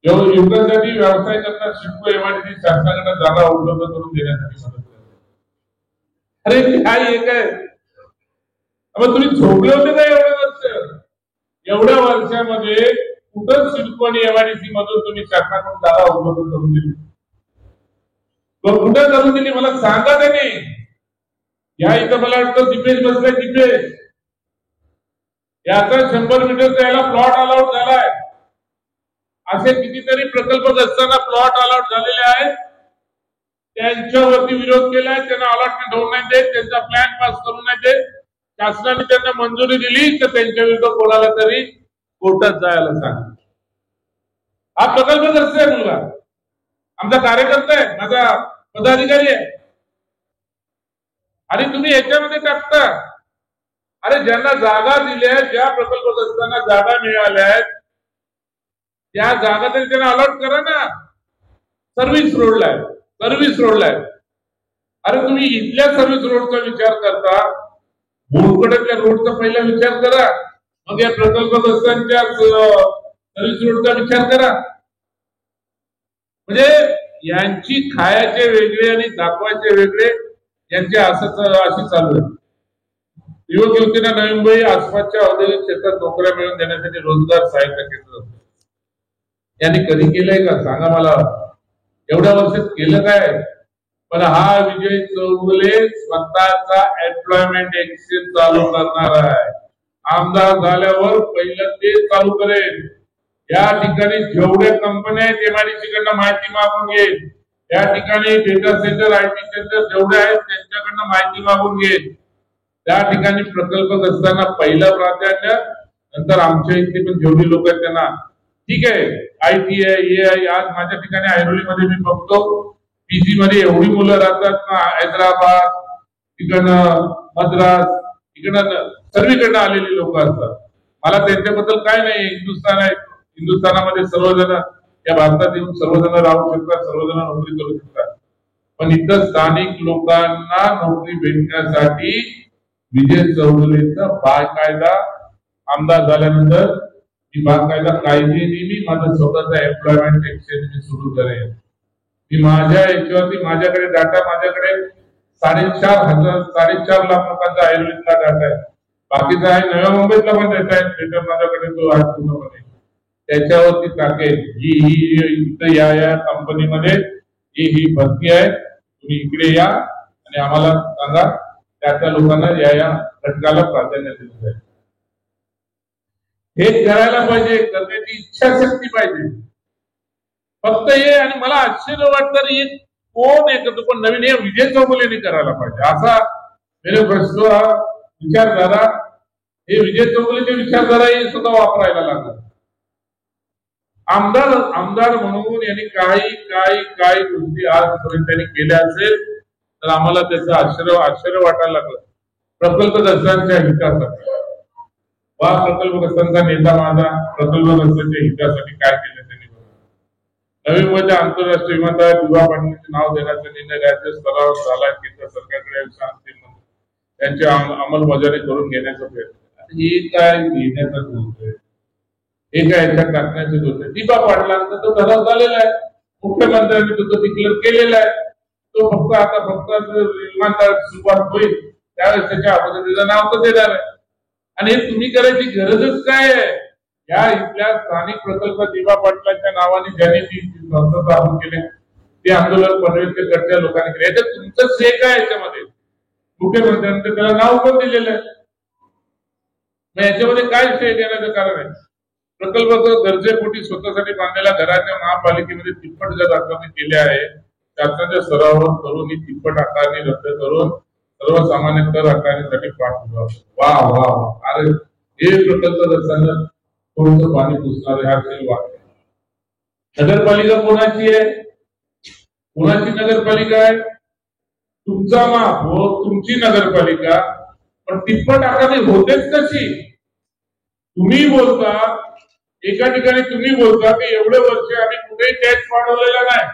युवकांसाठी व्यवसाय करणार शिल्प एमआयडीसी शासनाकडे जागा उपलब्ध करून देण्यासाठी मदत करते. अरे काय हे काय? मग तुम्ही झोपले होते का एवढ्या वर्ष? एवढ्या वर्षामध्ये कुठं सिडको आणि एमआयडीसी मधून तुम्ही शासनाकडून जागा उपलब्ध करून दिली? कुठं करून दिली मला सांगा त्याने. या इथं मला वाटतं दिपेश बसलाय, दिपेश याचा 100 मीटरचा याला प्लॉट अलॉट झालाय. असे कितीतरी प्रकल्प असताना प्लॉट अलॉट झालेले आहेत, त्यांच्यावरती विरोध केलाय, त्यांना अलॉटमेंट होऊ नाही देत, त्यांचा प्लॅन पास करू नाही देत. शासनाने त्यांना मंजुरी दिली तर त्यांच्या विरुद्ध कोणाला तरी कोर्टात जायला सांग. हा प्रकल्पग्रस्त आहे मुलगा, आमचा कार्यकर्ता आहे, माझा पदाधिकारी आहे, आणि तुम्ही याच्यामध्ये टाकता. अरे ज्यांना जागा दिल्या, ज्या प्रकल्पग्रस्तांना जागा मिळाल्या आहेत त्या जागा तरी त्यांना अलॉट करा ना. सर्व्हिस रोडला आहे, सर्व्हिस रोडला आहे. अरे तुम्ही इथल्या सर्व्हिस रोडचा विचार करता, बोरकड्यातल्या रोडचा पहिला विचार करा, मग या प्रकल्पग्रस्तांच्या सर्व्हिस रोडचा विचार करा. म्हणजे यांची खायचे वेगळे आणि दाखवायचे वेगळे, यांचे अशी चालू आहे. युवक युवतींना नवी मुंबई आसपासच्या औद्योगिक क्षेत्रात नोकऱ्या मिळवून देण्यासाठी रोजगार सहायता केंद्र यांनी कधी केलंय का सांगा मला. एवढ्या वर्षात केलं काय? पण हा विजय चौगुले स्वतःचा एम्प्लॉयमेंट एक्सचेंज चालू करणार आहे. आमदार झाल्यावर पहिलं ते चालू करेल. या ठिकाणी जेवढ्या कंपन्या आहेत एमआयडीसी कडनं माहिती मागून घेईल. या ठिकाणी डेटा सेंटर, आयटी सेंटर जेवढे आहेत त्यांच्याकडनं माहिती मागून घेईल. त्या ठिकाणी प्रकल्पग्रस्तांना पहिलं प्राधान्य, नंतर आमच्या इथे पण जेवढी लोक आहेत त्यांना. ठीक आहे, आयटी आहे, हे आहे. आज माझ्या ठिकाणी ऐरोलीमध्ये मी बघतो पीजी मध्ये एवढी मुलं राहतात ना, हैदराबाद, तिकडनं मद्रास, इकडनं सर्वीकडनं आलेली लोक असतात. मला त्यांच्याबद्दल काय नाही, हिंदुस्थान आहे, हिंदुस्थानामध्ये सर्वजण या भारतात येऊन सर्वजण राहू शकतात, सर्वजण नोकरी करू शकतात. पण इथं स्थानिक लोकांना नोकरी भेटण्यासाठी विजय चौगुलेचा बाकायदा आमदार झाल्यानंतर मी बाकायदा कायदेने मी माझं स्वतःचा एम्प्लॉयमेंट एक्सचेंज मी सुरू करेन. मी माझ्या याच्यावरती, माझ्याकडे डाटा, माझ्याकडे 4.5 लाख लोकांचा आयुर्वेदचा डाटा आहे. बाकीचा आहे नव्या मुंबईतला पण डाटा आहे, डेटा माझ्याकडे तो आज पूर्णपणे त्याच्यावरती टाकेल. ही या कंपनीमध्ये ही भरती आहे, तुम्ही इकडे या आणि आम्हाला सांगा त्या लोकांना या घटकाला प्राधान्य दिलं जाईल. हे करायला पाहिजे, करण्याची इच्छाशक्ती पाहिजे. फक्त हे, आणि मला आश्चर्य वाटतं हे कोण एकत्र, पण नवीन हे विजय चौगुलेने करायला पाहिजे असा मेरे भ्रष्ट विचारधारा, हे विजय चौगुलेचे विचारधारा हे सुद्धा वापरायला लागला. आमदार म्हणून यांनी काही गोष्टी आजपर्यंत त्यांनी केल्या असेल तर आम्हाला त्याचं आश्चर्य वाटायला लागलं. प्रकल्पग्रस्तांच्या हितासाठी, वा प्रकल्पग्रस्तांचा नेता माझा प्रकल्पग्रस्तांच्या हितासाठी काय केलं त्यांनी. नवी मुंबईच्या आंतरराष्ट्रीय विमानतळात विवाह पाडण्याचे नाव देण्याचा निर्णय राज्य स्तरावर झाला. केंद्र सरकारकडे त्यांची अंमलबजावणी करून घेण्याचा प्रयत्न. हे काय घेण्याचा होतोय, हे काय याच्यात टाकण्याचे होते. दीपा पाटलांचा तो ठराव झालेला आहे, मुख्यमंत्र्यांनी तो डिक्लेअर केलेला आहे. तो फक्त विमानतळ सुरुवात होईल त्यावेळेस त्याच्या अगोदर त्याचं नाव तर देणार आहे. आणि हे तुम्ही करायची गरजच काय आहे? या इथल्या स्थानिक प्रकल्प दीपा पाटलांच्या नावाने ज्यांनी ती संस्था स्थापन केले ते आंदोलन पनवेलच्या लोकांनी केले. याच्यात तुमचं श्रेय काय? याच्यामध्ये मुख्यमंत्र्यांनी त्याला नाव पण दिलेलं आहे, मग याच्यामध्ये काय श्रेय देण्याचं कारण आहे? प्रकल्प गरजेपोटी स्वतःसाठी बांधलेल्या घराच्या महापालिकेमध्ये तिप्पट जर आकारणी केली आहे. शासनाच्या स्तरावर करून ही तिप्पट आकारणी रद्द करून सर्वसामान्य कर आकारणीसाठी पाठपुरावा. वा वा वा, अरे हे प्रकल्प असताना थोडंसं पाणी पुसणार हा वाक्य. नगरपालिका कोणाची आहे? कोणाची नगरपालिका आहे? तुमचा माप हो, तुमची नगरपालिका, पण तिप्पट आकारणी होतेच कशी? तुम्ही बोलता एका ठिकाणी, तुम्ही बोलता की एवढे वर्ष आम्ही कुठेही टॅक्स वाढवलेला नाही,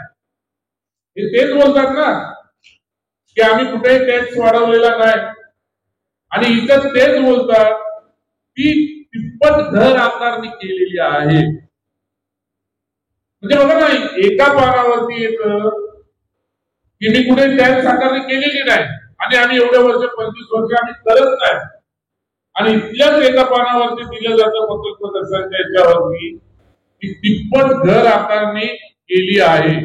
हे तेच बोलतात ना की आम्ही कुठेही टॅक्स वाढवलेला नाही. आणि इतर तेच बोलतात की तिप्पट घर आकारणी केलेली आहे. म्हणजे बघा ना, एका पानावरती येतं की मी कुठे टॅक्स आकारणी केलेली नाही आणि आम्ही एवढ्या वर्ष 25 वर्ष आम्ही करत नाही. आणि इथल्याच एका पानावरती दिलं जातं प्रकल्पग्रस्तांच्या याच्यावरती की तिप्पट घर आकारणी केली आहे.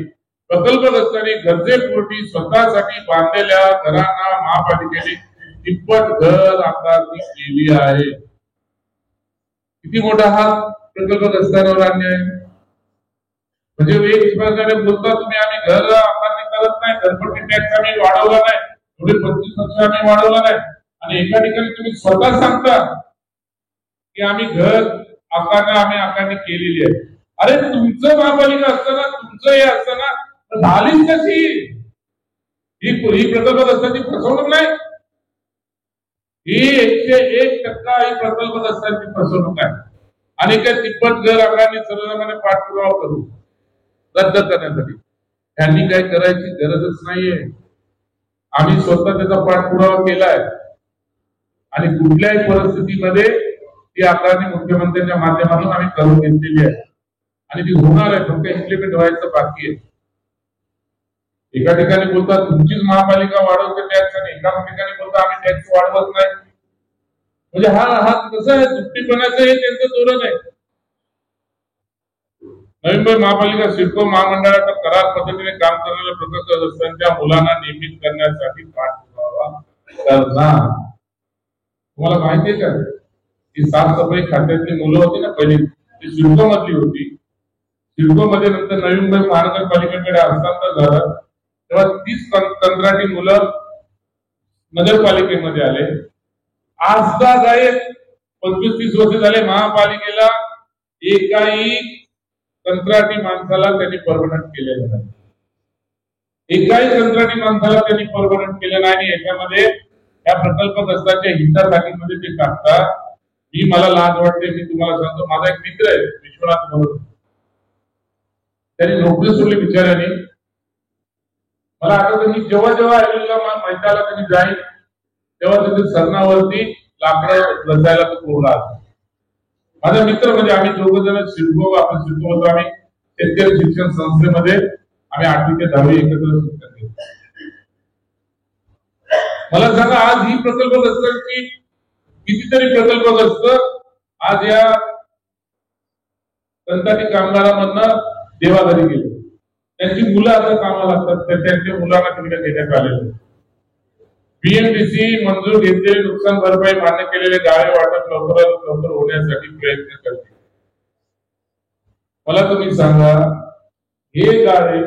प्रकल्पग्रस्तांनी गरजेपोटी स्वतःसाठी बांधलेल्या घरांना महापालिकेने तिप्पट घर आकारणी केली आहे. किती मोठा हा प्रकल्पग्रस्तांवर अन्याय. म्हणजे एक प्रकारे बोलता तुम्ही आम्ही घर आकारणी करत नाही, घरपट्टी टॅक्स आम्ही वाढवला नाही, पुढे 25% आम्ही वाढवला नाही, आणि एका ठिकाणी तुम्ही स्वतः सांगता की आम्ही घर आकारणी केलेली आहे. अरे तुमचं महापालिका असताना तुमचं हे असताना झालीच कशी ही प्रकल्पग्रस्तांची फसवणूक नाही. ही 101% ही प्रकल्पग्रस्तांची फसवणूक आहे. आणि त्या तिप्पट घर आकारणी सर्वसामान्य पाठपुरावा करू रद्द करण्यासाठी त्यांनी काही करायची गरजच नाहीये. आम्ही स्वतः त्याचा पाठपुरावा केलाय आणि कुठल्याही परिस्थितीमध्ये ती आकारणी मुख्यमंत्र्यांच्या माध्यमातून आम्ही करून घेतलेली आहे आणि ती होणार आहे. फक्त इम्प्लिमेंट व्हायचं बाकी आहे. एका ठिकाणी बोलतात तुमचीच महापालिका वाढवते टॅक्स आणि एका ठिकाणी बोलतात आम्ही टॅक्स वाढवत नाही. म्हणजे हा कसं आहे, दुपटीपणाचं हे त्यांचं धोरण आहे. नवी मुंबई महापालिका सिडको महामंडळाच्या करार पद्धतीने काम करणाऱ्या प्रकल्पग्रस्तांच्या मुलांना नियमित करण्यासाठी पाठपुरावा करणार. तुम्हाला माहितीये का की साफसफाई खात्यातली मुलं होती ना पहिली, ती सिडको मधली होती. सिडको मध्ये नंतर नवी मुंबई महानगरपालिकेकडे हस्तांतर झालं तेव्हा 30 कंत्राटी मुलं नगरपालिकेमध्ये आले. आज गायब 25-30 वर्ष झाले महापालिकेला एकाही कंत्राटी माणसाला त्यांनी परमनंट केलेलं नाही. एकाही कंत्राटी माणसाला त्यांनी परमनंट केलं नाही. आणि याच्यामध्ये या प्रकल्पग्रस्तांच्या हितासाठी मध्ये ते टाकतात. मला लाज वाटते. मी तुम्हाला सांगतो, माझा एक मित्र आहे विश्वनाथ म्हणून, त्यांनी नोकरी सोडली बिचाऱ्याने. मला आठवतं मी जेव्हा मैदानाला त्यांनी जाईल तेव्हा त्याच्या सरणावरती लाकडं रचायला तो कोरला. माझा मित्र म्हणजे आम्ही दोघं जण सिडको होतो. आम्ही शेतकरी शिक्षण संस्थेमध्ये आम्ही 8वी ते 10वी एकत्र शिक्षण घेतो. मला सांगा आज ही प्रकल्पग्रस्तांची कितीतरी प्रकल्पग्रस्त आज या कंत्राटी कामगारांमधनं देवाघरी गेले. त्यांची मुलं आता कामाला लागतात, त्यांच्या मुलांना तिकडे देण्यात आलेले. बीएमडीसी मंजूर घेतलेले नुकसान भरपाई मान्य केलेले गाळे वाटप लवकरात लवकर होण्यासाठी प्रयत्न करते. मला तुम्ही सांगा, हे गाळे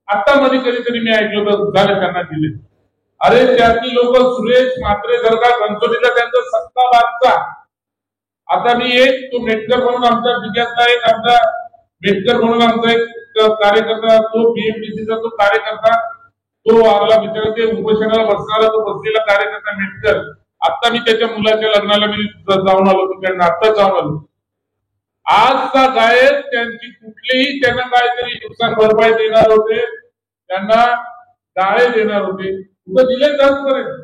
आता मध्ये कधीतरी मी ऐकलं होतं झाले त्यांना दिले. अरे त्यातली लोक सुरेश म्हात्रे जर का गणपतीला त्यांचा सत्ता बादचा. आता मी एक तो मेटकर म्हणून आमच्या जिल्ह्यातला एक आमचा मेटकर म्हणून आमचा एक कार्यकर्ता, तो बीएमडीसीचा तो कार्यकर्ता, तो वारला बिचारा. ते उपोषणाला बसणारा तो बसलेला कार्यकर्ता मेटकर. आता मी त्याच्या मुलाच्या लग्नाला मी जाऊन आलो होतो, त्यांना आता जाऊन आलो. आजचा गायब त्यांची कुठलीही त्यांना काहीतरी नुकसान भरपाई देणार होते, त्यांना गाळे देणार होते, कुठं दिले जातपर्यंत.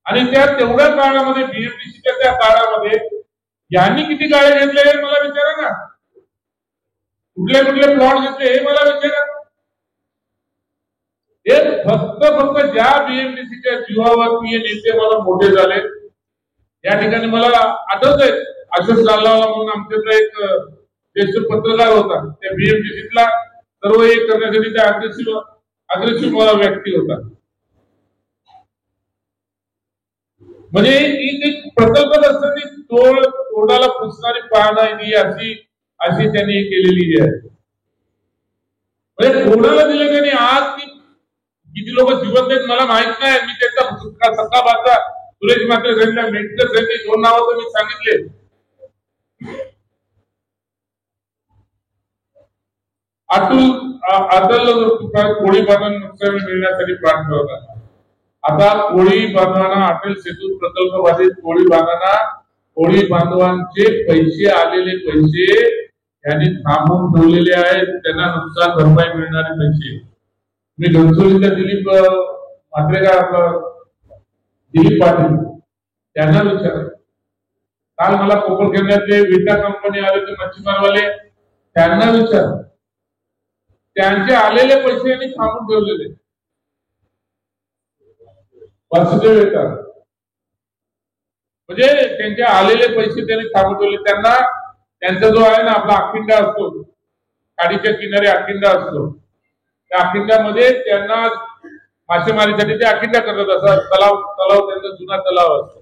आणि त्या तेवढ्या काळामध्ये बीएमडीसीच्या त्या काळामध्ये यांनी किती गाळे घेतले हे मला विचारा ना. कुठले प्लॉट घेतले हे मला विचारा. हे फक्त ज्या बीएमडीसीच्या जीवावरती नेते मला मोठे झाले. या ठिकाणी मला आठवत आहे आशिष लालवाला म्हणून आमच्याकडे एक ज्येष्ठ पत्रकार होता. त्या बीएमडीसीतला सर्व एक करण्यासाठी त्या अग्रेसिव्ह व्यक्ती होता. म्हणजे ही प्रकल्पग्रस्तांनी तोंडाला पुसणारी पाहणी अशी त्यांनी केलेली आहे. म्हणजे कोणाला दिले त्यांनी. आज ती किती लोक जिवंत आहेत मला माहित नाही. मी त्यांचा सत्ता बाजचा सुरेश म्हात्रे सांगितलं, मेटकर यांनी 2 नावं तर मी सांगितले. अटल कोळी बांधवांना नुकसान मिळण्यासाठी प्राण ठेवतात. आता कोळी बांधवांना अटल सेतू प्रकल्प बाधित कोळी बांधवांचे पैसे आलेले पैसे यांनी थांबवून ठेवलेले आहेत. त्यांना नुकसान भरपाई मिळणारे पैसे. मी घनसोलीच्या दिलीप म्हात्रे का आपला दिलीप पाटील त्यांना विचार. काल मला कोकण केंद्रातले विटा कंपनी आले होते मच्छीमारवाले, त्यांना विचार. त्यांचे आलेले पैसे यांनी थांबून ठेवलेले. वासुदेव येतात म्हणजे त्यांचे आलेले पैसे त्यांनी थांबून ठेवले. त्यांचा जो आहे ना आपला अखिंडा असतो, खाडीच्या किनारी अखिंडा असतो, त्या अखिंडामध्ये त्यांना मासेमारीसाठी ते अखिंडा करतात. असा तलाव त्यांचा जुना तलाव असतो.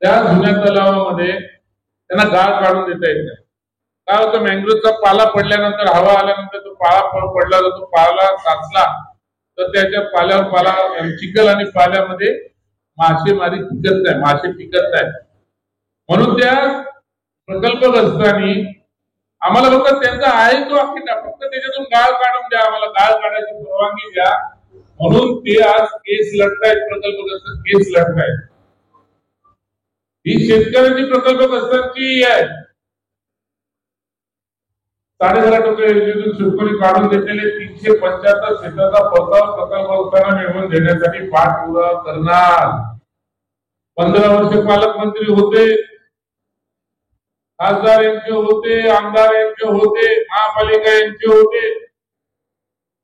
त्या जुन्या तलावामध्ये त्यांना गाळ काढून देता येत नाही. काय होतं, मँग्रोवचा पाला पडल्यानंतर, हवा आल्यानंतर तो पाला पडला जातो. पाला साचला तर त्याच्या पाल्यावर पाला, चिखल आणि पाल्यामध्ये मासेमारी टिकत नाही, मासे टिकत नाही. म्हणून त्या प्रकल्पग्रस्तांनी आम्हाला फक्त त्यांचा आहे तो अखिंडा, फक्त त्याच्यातून गाळ काढून द्या, आम्हाला गाळ काढायची परवानगी द्या. म्हणून ते आज केस लढतायत, प्रकल्पग्रस्त केस लढतायत. ही शेतकऱ्यांची प्रकल्पग्रस्तांची आहे. 12.5% योजनेतून शेतकरी काढून घेतलेले 375 क्षेत्राचा परतावा प्रकल्पग्रस्तांना मिळवून देण्यासाठी पाठपुरावा करणार. 15 वर्ष पालकमंत्री होते, खासदार यांचे होते, आमदार यांचे होते, महापालिका यांचे होते.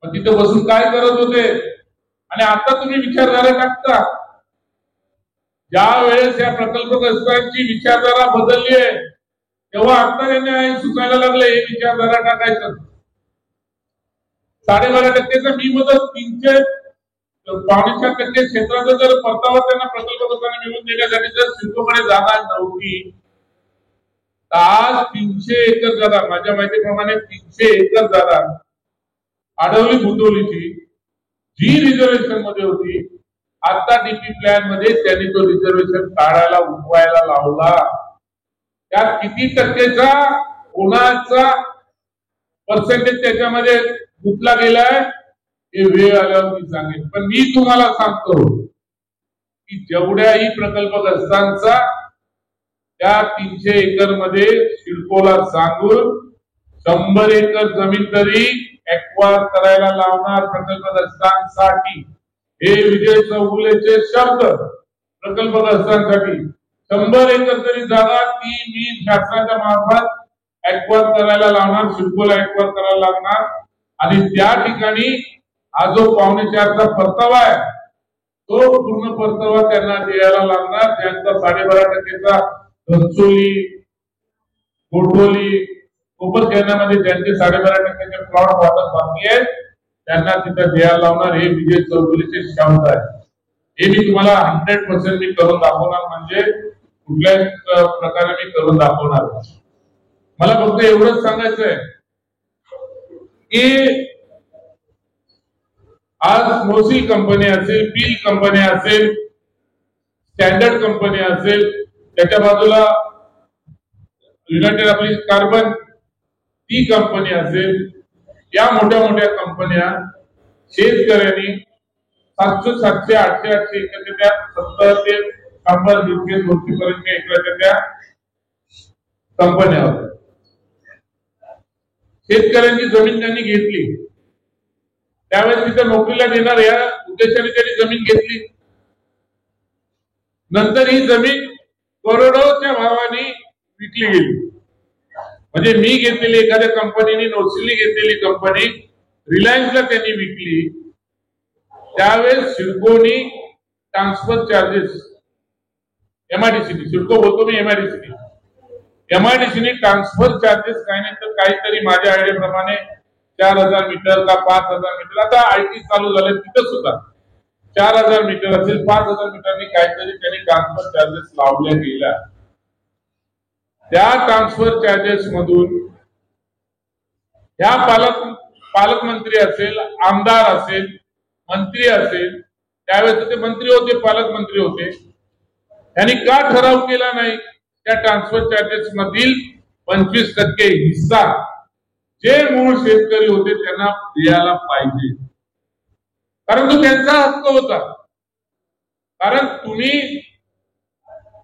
मग तिथे बसून काय करत होते? आणि आता तुम्ही विचारधारा टाकता. ज्या वेळेस या प्रकल्पग्रस्तांची विचारधारा बदलली आहे तेव्हा आता त्यांनी सुचायला लागले हे विचारधारा टाकायचं. 12.5%चा मी मदत 3.4% क्षेत्राचा जर परतावा त्यांना प्रकल्पग्रस्तांना मिळवून देण्यासाठी जर सिडकोकडे जागा नव्हती तर आज 300 एकर जागा, माझ्या माहितीप्रमाणे 300 एकर जागा आडवली बुटवलीची जी रिझर्वेशन मध्ये होती, आता डीपी प्लॅन मध्ये त्यांनी तो रिझर्वेशन काढायला उठवायला लावला. त्यात किती टक्केचा कोणाचा पर्सेंटेज त्याच्यामध्ये गुंतला गेलाय हे वेळ आल्यावर मी सांगेन. पण मी तुम्हाला सांगतो की जेवढ्याही प्रकल्पग्रस्तांचा त्या 300 एकर मध्ये सिडकोला सांगून 100 एकर जमीन तरी ऍक्वायर करायला लावणार प्रकल्पग्रस्तांसाठी. हे विजय चौगुलेचे शब्द. प्रकल्पग्रस्तांसाठी 100 एकर तरी जागा ती मी शासनाच्या मार्फत ऍक्वायर करायला लावणार, सिडकोला ऍक्वायर करायला लागणार. आणि त्या ठिकाणी हा जो 4.25चा परतावा आहे तो पूर्ण परतावा त्यांना द्यायला लागणार. ज्यांचा 12.5%चा घनसोली, गोठवली, कोपरखेरण्यामध्ये ज्यांचे 12.5%चे प्लॉट वाटप बाकी आहेत त्यांना तिथं द्यायला लावणार. हे विजय चौगुलेचे शब्द आहे. हे मी तुम्हाला 100% मी करून दाखवणार, म्हणजे कुठल्याच प्रकारे मी करून दाखवणार. मला फक्त एवढंच सांगायचं आहे की आज मोसी कंपनी असेल, बिल कंपनी असेल, स्टँडर्ड कंपनी असेल, त्याच्या बाजूला युनायटेड आपली कार्बन ती कंपनी असेल, या मोठ्या मोठ्या कंपन्या शेतकऱ्यांनी 700, 700, 800, 800 एकरच्या त्या 70 ते 100, 150, 200 पर्यंत एकरच्या त्या कंपन्या होत्या. शेतकऱ्यांची जमीन त्यांनी घेतली. त्यावेळेस तिथं नोकरीला देणार या उद्देशाने त्यांनी जमीन घेतली. नंतर ही जमीन करोडोच्या भावाने विकली गेली. म्हणजे मी घेतलेली एखाद्या कंपनीने, नोर्सिलने घेतलेली कंपनी रिलायन्सला त्यांनी विकली. त्यावेळेस सिडकोनी ट्रान्सफर चार्जेस, एमआयडीसीनी, सिडको बोलतो मी एमआयडीसीनी, एमआयडीसीनी ट्रान्सफर चार्जेस काही नाही तर काहीतरी माझ्या आयडियाप्रमाणे 4000 मीटर का 5000 मीटर, आता आयटी चालू झाले तिथं सुद्धा 4000 मीटर असेल, 5000 मीटरनी काहीतरी त्यांनी ट्रान्सफर चार्जेस लावल्या गेल्या. त्या ट्रान्सफर चार्जेस मधून ह्या पालकमंत्री असेल, आमदार असेल, मंत्री असेल, त्यावेळेस ते मंत्री होते, पालकमंत्री होते, त्यांनी का ठराव केला नाही त्या ट्रान्सफर चार्जेस मधील 25% हिस्सा जे मूळ शेतकरी होते त्यांना द्यायला पाहिजे, कारण तो त्यांचा हक्क होता. कारण तुम्ही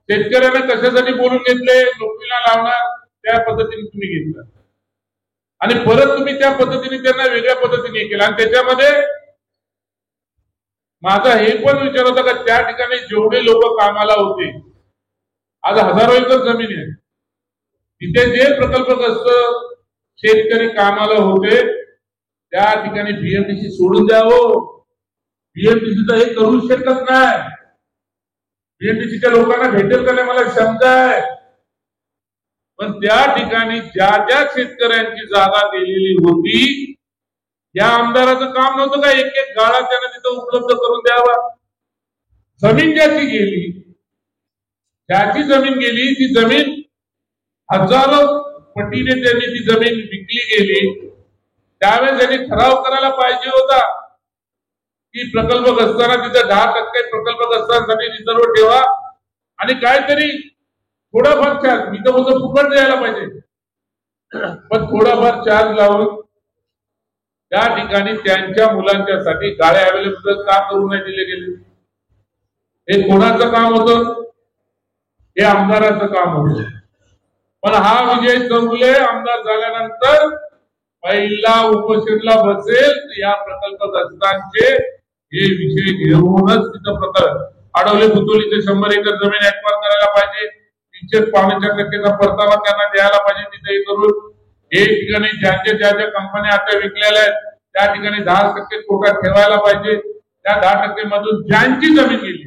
शेतकऱ्यांना कशासाठी बोलून घेतले, नोकरीला लावणार त्या पद्धतीने तुम्ही घेतलं आणि परत तुम्ही त्या पद्धतीने त्यांना वेगळ्या पद्धतीने केलं. आणि त्याच्यामध्ये माझा हे पण विचार होता का त्या ठिकाणी जेवढे लोक कामाला होते, आज हजारो एकर जमीन आहे, तिथे जे प्रकल्पग्रस्त शेतकरी कामाला होते त्या ठिकाणी बीएमटीसी सोडून द्यावं. बीएमटीसीचं हे करू शकत नाही. बीएमटीसीच्या लोकांना भेटेल का नाही मला शंका आहे. पण त्या ठिकाणी ज्या ज्या शेतकऱ्यांची जागा दिलेली होती या आमदाराचं काम नव्हतं का एक एक गाळा त्यानं तिथं उपलब्ध करून द्यावा. जमीन ज्याची गेली, ज्याची जमीन गेली ती जमीन हजारो पटीने त्यांनी ती जमीन विकली गेली. त्यावेळेस त्यांनी ठराव करायला पाहिजे होता की प्रकल्पग्रस्तांना तिथं 10% प्रकल्पग्रस्तांसाठी रिझर्व ठेवा आणि काहीतरी थोडाफार चार्ज, मी तर बोलतो फुकट द्यायला पाहिजे, पण थोडाफार चार्ज लावून त्या ठिकाणी त्यांच्या मुलांच्यासाठी गाड्या अवेलेबल का करू नाही दिले गेले. हे कोणाचं काम होतं? हे आमदाराचं काम होतं. पण हा विजय चौगुले आमदार झाल्यानंतर पहिला उपोषणला बसेल या प्रकल्पग्रस्तांचे हे विषय घेऊनच तिथं प्रकार आडवले बुतोलीचे 100 एकर जमीन ऍक्वायर करायला पाहिजे, 3.5% परतावा त्यांना द्यायला पाहिजे. तिथे करून हे ठिकाणी ज्या कंपन्या आता विकलेल्या आहेत त्या ठिकाणी 10% कोटा ठेवायला पाहिजे. त्या 10% मधून ज्यांची जमीन गेली,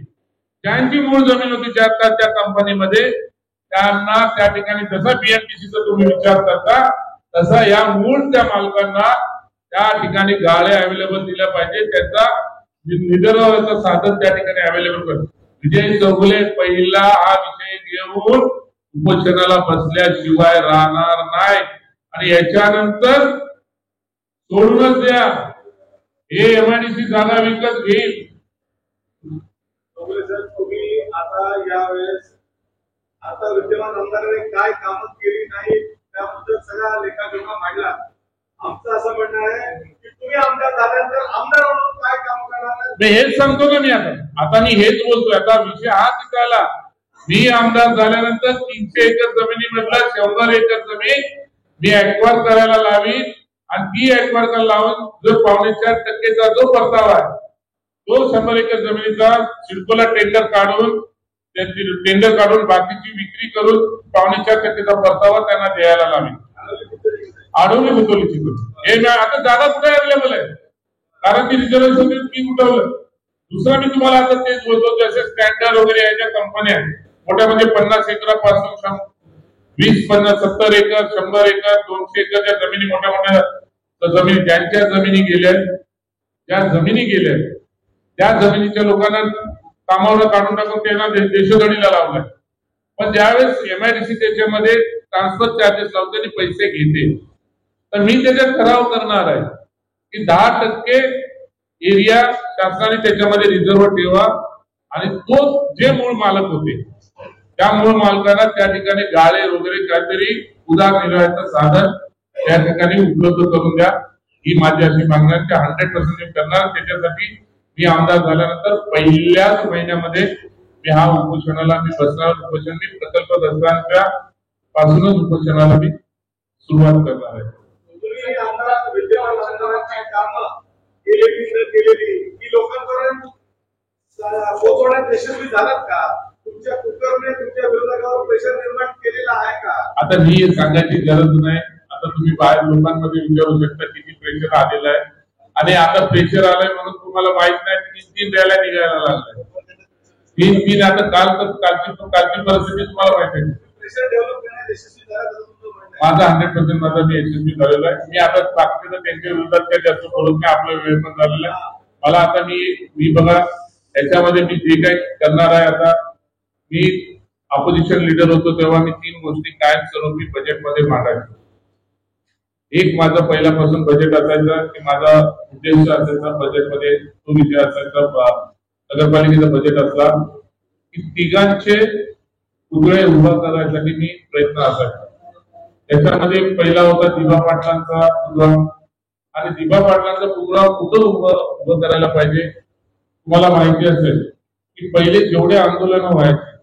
ज्यांची मूळ जमीन होती त्या कंपनीमध्ये, त्यांना त्या ठिकाणी जसं बीएमटीसीचा तुम्ही विचार करता तसा या मूळ त्या मालकांना त्या ठिकाणी गाड्या अवेलेबल दिल्या पाहिजे. त्याचा निधर्वाचं साधन त्या ठिकाणी अवेलेबल कर. विजय चौगुले पहिला हा विषय घेऊन उपोषणाला बसल्याशिवाय राहणार नाही आणि याच्यानंतर सोडूनच द्या. हे एमआयडीसी जागा विकत घेईल. तुम्ही आता यावेळेस आता विद्यमान आमदारांनी काय कामं केली नाही त्याबद्दल सगळा लेखाजोखा मांडला. आमचं असं म्हणणं आहे की तुम्ही आमदार झाल्यानंतर आमदार म्हणून काय काम करणार? मी हेच सांगतो ना, मी आता मी हेच बोलतोय. आता विषय हा तिथला, मी आमदार झाल्यानंतर 300 एकर जमिनीमधला 100 एकर जमीन मी ऍक्वायर करायला लावी आणि ती ऍक्वायर करायला लावून जो 4.5% जो परतावा आहे तो 100 एकर जमिनीचा सिडकोला टेंडर काढून बाकीची विक्री करून 4.5% परतावा त्यांना द्यायला लावी. आडवली बुतोलीची हे आता जागा कुठे अवेलेबल आहे, कारण ती रिझर्वेशन मी उठवलं. दुसरा मी तुम्हाला आता तेच बोलतो, जसे स्टँडर्ड वगैरे याच्या कंपन्या मोठ्या म्हणजे 50 एकरापासून 20, 50, 70 एकर, 100 एकर, 200 एकरच्या जमिनी, मोठ्या मोठ्या जमिनी, ज्यांच्या जमिनी गेल्या, ज्या जमिनी गेल्या त्या जमिनीच्या लोकांना कामावर काढून टाकून त्यांना देशोधडीला लावलाय. पण ज्यावेळेस एमआयडीसी त्याच्यामध्ये ट्रान्सफर चार्जेस लावते आणि पैसे घेते, तर मी त्याच्यात ठराव करणार आहे की 10% एरिया शासनाने त्याच्यामध्ये रिझर्व ठेवा आणि तो जे मूळ मालक होते त्या मूळ मालकांना त्या ठिकाणी गाळे वगैरे काहीतरी उदरनिर्वाहाचं साधन त्या ठिकाणी उपलब्ध करून द्या. ही माझी अशी मागणी आहे. 100% मी करणार. त्याच्यासाठी मी आमदार झाल्यानंतर पहिल्याच महिन्यामध्ये मी हा उपोषणाला मी बसणार. उपोषण मी प्रकल्पग्रस्तांच्या पासूनच उपोषणाला मी सुरुवात करणार आहे. लोकांपर्यंत पोहोचवण्यात यशस्वी झालात का? तुमच्या कुकरने तुमच्या विरोधकावर प्रेशर निर्माण केलेला आहे का? आता मी सांगायची गरज नाही. आता तुम्ही बाहेर लोकांमध्ये विचारू शकता किती प्रेशर आलेलं आहे. आणि आता प्रेशर आलंय म्हणून तुम्हाला माहित नाही 3 रॅल्या निघायला लागल्या. 3 आता कालची परिस्थिती तुम्हाला माहिती आहे. प्रेशर डेव्हलप करण्यात यशस्वी झाला माझा 100% माझा मी यशस्वी झालेला आहे. मी आता बाकीचं त्यांच्या विरोधात काही जास्त बोलत नाही. आपला वेळ पण झालेला आहे. मला आता मी बघा याच्यामध्ये मी जे काही करणार आहे, आता मी ऑपोजिशन लीडर होतो तेव्हा मी 3 गोष्टी कायमस्वरूपी बजेटमध्ये मांडायचो. एक माझा पहिल्यापासून बजेट असायचं की माझा उद्देश असायचा बजेटमध्ये तो विषय असायचा, नगरपालिकेचा बजेट असला की तिघांचे पुतळे उभा करायसाठी मी प्रयत्न असायचा. त्याच्यामध्ये पहिला होता दिबा पाटलांचा पुतळा. आणि दिबा पाटलांचा पुतळा कुठं उभं करायला पाहिजे? तुम्हाला माहिती असेल की पहिले जेवढे आंदोलन व्हायचे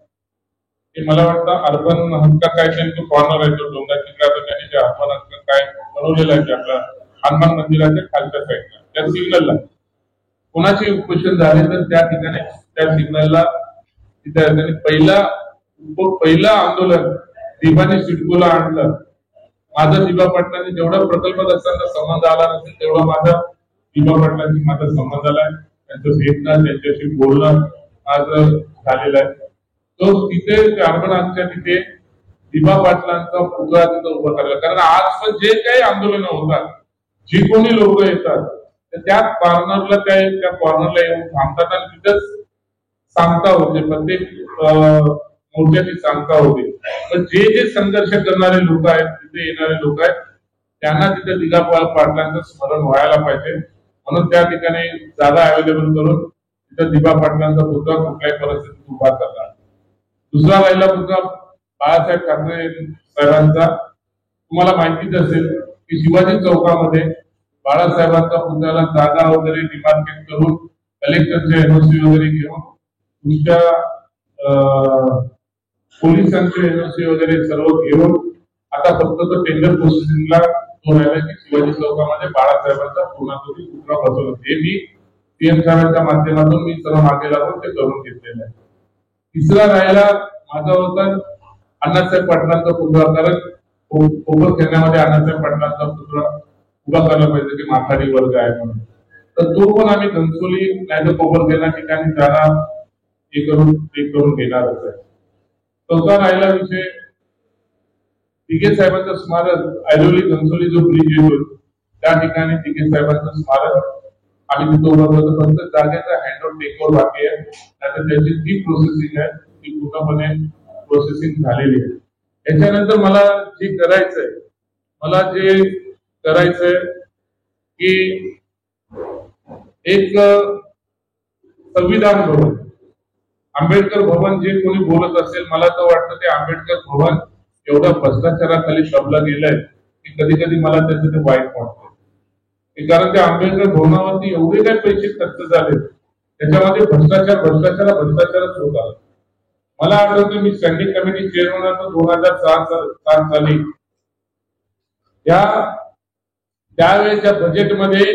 ते मला वाटतं अर्बन हक्का काय त्यांचं कॉर्नर आहे तो डोंगराची त्यांनी जे अर्बन हक्का काय बनवलेला आहे आपल्या हनुमान मंदिराच्या खालच्या साईडला त्या सिग्नलला कोणाचे उपोषण झाले तर त्या ठिकाणी त्या सिग्नलला तिथे पहिलं आंदोलन दिबाने सिडकोला आणलं. माझा दिबा पाटलांनी जेवढा प्रकल्पग्रस्तांचा संबंध आला नसेल तेवढा माझा दिबा पाटलांशी माझा संबंध आलाय. त्यांचं भेटणं त्यांच्याशी बोलणं आज झालेलं आहे. तो तिथे अर्बनाच्या तिथे दिबा पाटलांचा पुतळा तिथं उभा करायला. कारण आज पण जे काही आंदोलन होतात, जी कोणी लोक येतात तर त्या कॉर्नरला त्या कॉर्नरला येऊन थांबतात आणि तिथंच सांगता होते, प्रत्येक मोर्चाची सांगता होते. पण जे संघर्ष करणारे लोक आहेत, तिथे येणारे लोक आहेत, त्यांना तिथे दिघा पाटलांचं स्मरण व्हायला पाहिजे. म्हणून त्या ठिकाणी जागा अवेलेबल करून तिथे दिबा पाटलांचा पुतळा कुठल्याही परिस्थितीत उभा करणार. दुसरा राहिला पुतळा बाळासाहेब ठाकरे साहेबांचा. तुम्हाला माहितीच असेल की शिवाजी चौकामध्ये बाळासाहेबांच्या पुतळ्याला जागा वगैरे डिमार्केट करून कलेक्टरचे एनओसी वगैरे घेऊन तुमच्या पोलिसांचे एनओसी वगैरे सर्व घेऊन आता फक्त तो टेंडर प्रोसेसिंगला तो राहिला की शिवाजी चौकामध्ये बाळासाहेबांचा पूर्णाकृती पुतळा बसवला. हे मी सीएम साहेबांच्या माध्यमातून मी सर्व मागे लागून ते करून घेतलेलं आहे. तिसरा राहिला माझा होता अण्णासाहेब पाटलांचा पुतळा. कारण कोपर खेळण्यामध्ये अण्णासाहेब पाटलांचा पुतळा उभा करायला पाहिजे की माथाडी वर्ग आहे म्हणून. तर तो पण आम्ही घनसोली नाही कोपर खेळण्या ठिकाणी जागा हे करून घेणारच आहे. चौथा राहिला विषय दिघे साहेबांचं स्मारक ऐरोली घनसोली जो ब्रिज येतो त्या ठिकाणी दिघे साहेबांचं स्मारक आम्ही तिथं उभं करतो. फक्त जागेचा हँडओव्हर टेकओव्हर बाकी आहे. त्यानंतर त्याची जी प्रोसेसिंग आहे ती पूर्णपणे प्रोसेसिंग झालेली आहे. याच्यानंतर मला जे करायचंय की एक संविधान भवन, आंबेडकर भवन जे कोणी बोलत असेल, मला तर वाटतं ते आंबेडकर भवन एवढ्या भ्रष्टाचाराखाली शब्द गेलंय की कधी कधी मला त्याचं ते वाईट वाटतं. कारण त्या आंबेडकर भवनावरती एवढे काही पैसे खर्च झाले, त्याच्यामध्ये भ्रष्टाचारच होत आला. मला आठवतं मी स्टँडिंग कमिटी चेअरमन होतो 2007 साली. त्यावेळेच्या बजेटमध्ये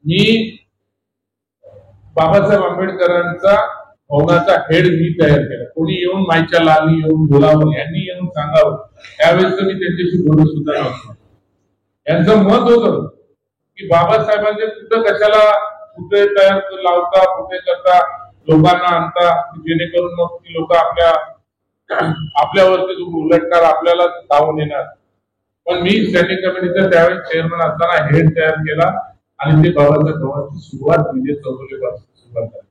मी बाबासाहेब आंबेडकरांचा भवनाचा हेड मी तयार केला. कोणी येऊन माईच्या लाली येऊन बोलावं, यांनी येऊन सांगावं. त्यावेळेस मी त्यांच्याशी बोलत सुद्धा नव्हतो. यांचं मत होतं की बाबासाहेबांचे कुठं कशाला पुतळे तयार लावता, पुतळे करता, लोकांना आणता, जेणेकरून मग ती लोक आपल्यावरती उलटणार, आपल्याला धावून येणार. पण मी स्टँडिंग कमिटीचा त्यावेळेस चेअरमन असताना हेड तयार केला आणि ते बाबासाहेब भवनाची सुरुवात विजय चौगुलेपासून सुरुवात झाली.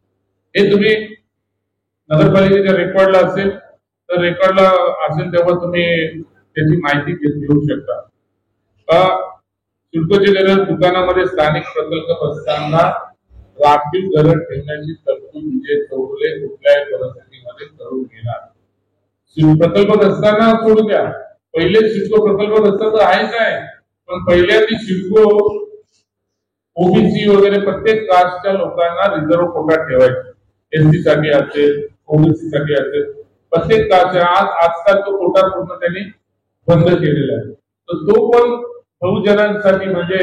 हे तुम्ही नगरपालिकेच्या रेकॉर्डला असेल तर रेकॉर्डला असेल तेव्हा तुम्ही त्याची माहिती घेऊ शकता. सिडकोची गरज दुकानामध्ये स्थानिक प्रकल्प असताना राखीव घरं ठेवण्याची तरतूद विजय चौगुले कुठल्याही परिस्थितीमध्ये करून घेणार. प्रकल्प असताना सोडू द्या, पहिले सिडको प्रकल्प असताना आहेच आहे, पण पहिल्यांदा सिडको ओबीसी वगैरे प्रत्येक कास्टच्या लोकांना रिझर्व्ह कोटा ठेवायचा. एसटी साठी असेल, ओबीसी साठी असेल, प्रत्येक कास्ट. आजकाल तो कोटा पूर्ण त्यांनी बंद केलेला आहे. तर तो पण बहुजनांसाठी म्हणजे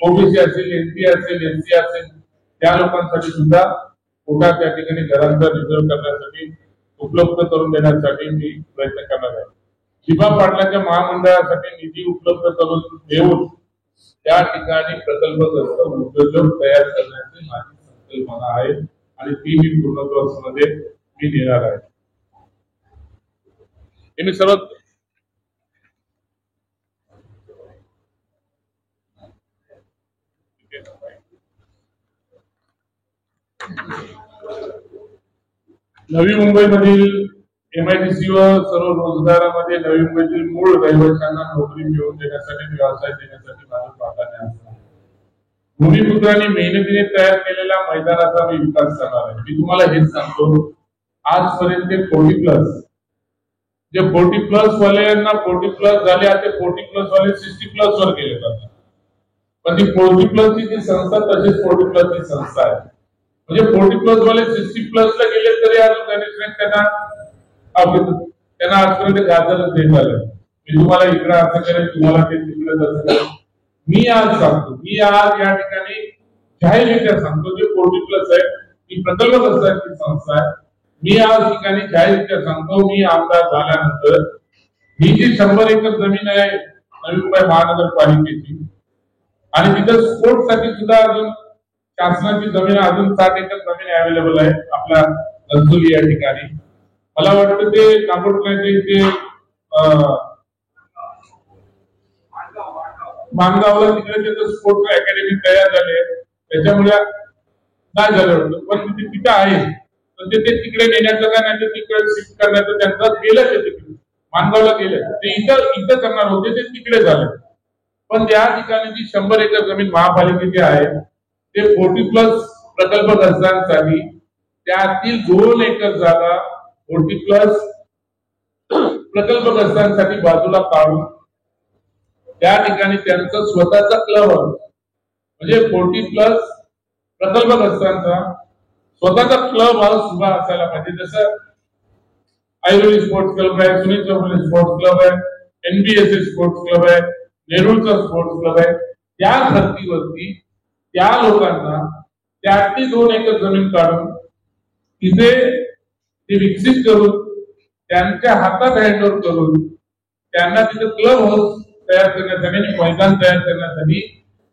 ओबीसी असेल, एसटी असेल, एससी असेल, त्या लोकांसाठी सुद्धा कोटा त्या ठिकाणी घरांचा रिझर्व्ह करण्यासाठी उपलब्ध करून देण्यासाठी मी प्रयत्न करणार आहे. दिबा पाटलांच्या महामंडळासाठी निधी उपलब्ध करून देऊन त्या ठिकाणी प्रकल्पग्रस्त उद्योजक तयार करण्याची माझी संकल्पना आहे आणि ती मी पूर्णत्वामध्ये मी देणार आहे. हे मी सर्व नवी मुंबईमधील MIDC व सर्व रोजगारामध्ये नवी मुंबईतील मूळ रहिवाशांना नोकरी मिळवून देण्यासाठी, व्यवसाय देण्यासाठी माझं प्राधान्य असणार. भूमिपुत्रांनी मेहनतीने तयार केलेल्या मैदानाचा मी विकास करणार आहे. मी तुम्हाला हेच सांगतो, आजपर्यंत 40+ जे 40+ वाल्यांना 40+ झाले, आता 40+ वाले 60+ वर गेले जातात. पण ती 40+ ची जी संस्था तशीच 40+ ची संस्था आहे. म्हणजे 40+ वाले 60+ ला गेले तरी अजून त्यांना आजपर्यंत गाजरच देत आलं. मी तुम्हाला इकडे असं करेल, तुम्हाला ते तिकडे असं करेल. मी आज सांगतो, मी आज या ठिकाणी जाहीररित्या सांगतो, जे 40+ आहे ही प्रकल्पग्रस्तांची संस्था आहे. मी आज ठिकाणी जाहीररित्या सांगतो, मी आमदार झाल्यानंतर ही जी 100 एकर जमीन आहे नवी मुंबई महानगरपालिकेची, आणि तिथं स्पोर्ट साठी सुद्धा अजून शासनाची जमीन अजून 60 एकर जमीन अवेलेबल आहे आपल्या घनसोली या ठिकाणी. मला वाटतं ते कांबोडकरांच्या इथे माणगावला तिकडे त्याचं स्पोर्ट्स अकॅडमी तयार झाले. त्याच्यामुळे नाही झालं. पण तिथं आहे पण ते तिकडे नेण्याचं का नाही तर तिकडे शिफ्ट करण्याचं त्यांचं गेलं ते तिकडे मानगावला गेलं. ते इथं करणार होते ते तिकडे झाले. पण त्या ठिकाणी जी 100 एकर जमीन महापालिकेची आहे ते 40+ प्रकल्पग्रस्तांसाठी त्यातील 2 एकर जागा 40+ प्रकल्पग्रस्तांसाठी बाजूला काढून त्या ठिकाणी त्यांचं स्वतःचा क्लब हाऊस म्हणजे 40+ प्रकल्पग्रस्तांचा स्वतःचा क्लब हाऊस उभा असायला पाहिजे. जसं ऐरोली स्पोर्ट्स क्लब आहे, सुनील चौगुले स्पोर्ट्स क्लब आहे, NBSS स्पोर्ट्स क्लब आहे, नेरूळचा स्पोर्ट्स क्लब आहे. त्या धर्तीवरती त्या लोकांना त्यातली 2 एकर जमीन काढून तिथे ते विकसित करून त्यांच्या हातात हँडओव्हर करून त्यांना तिथे क्लब हाऊस तयार करण्यासाठी आणि मैदान तयार करण्यासाठी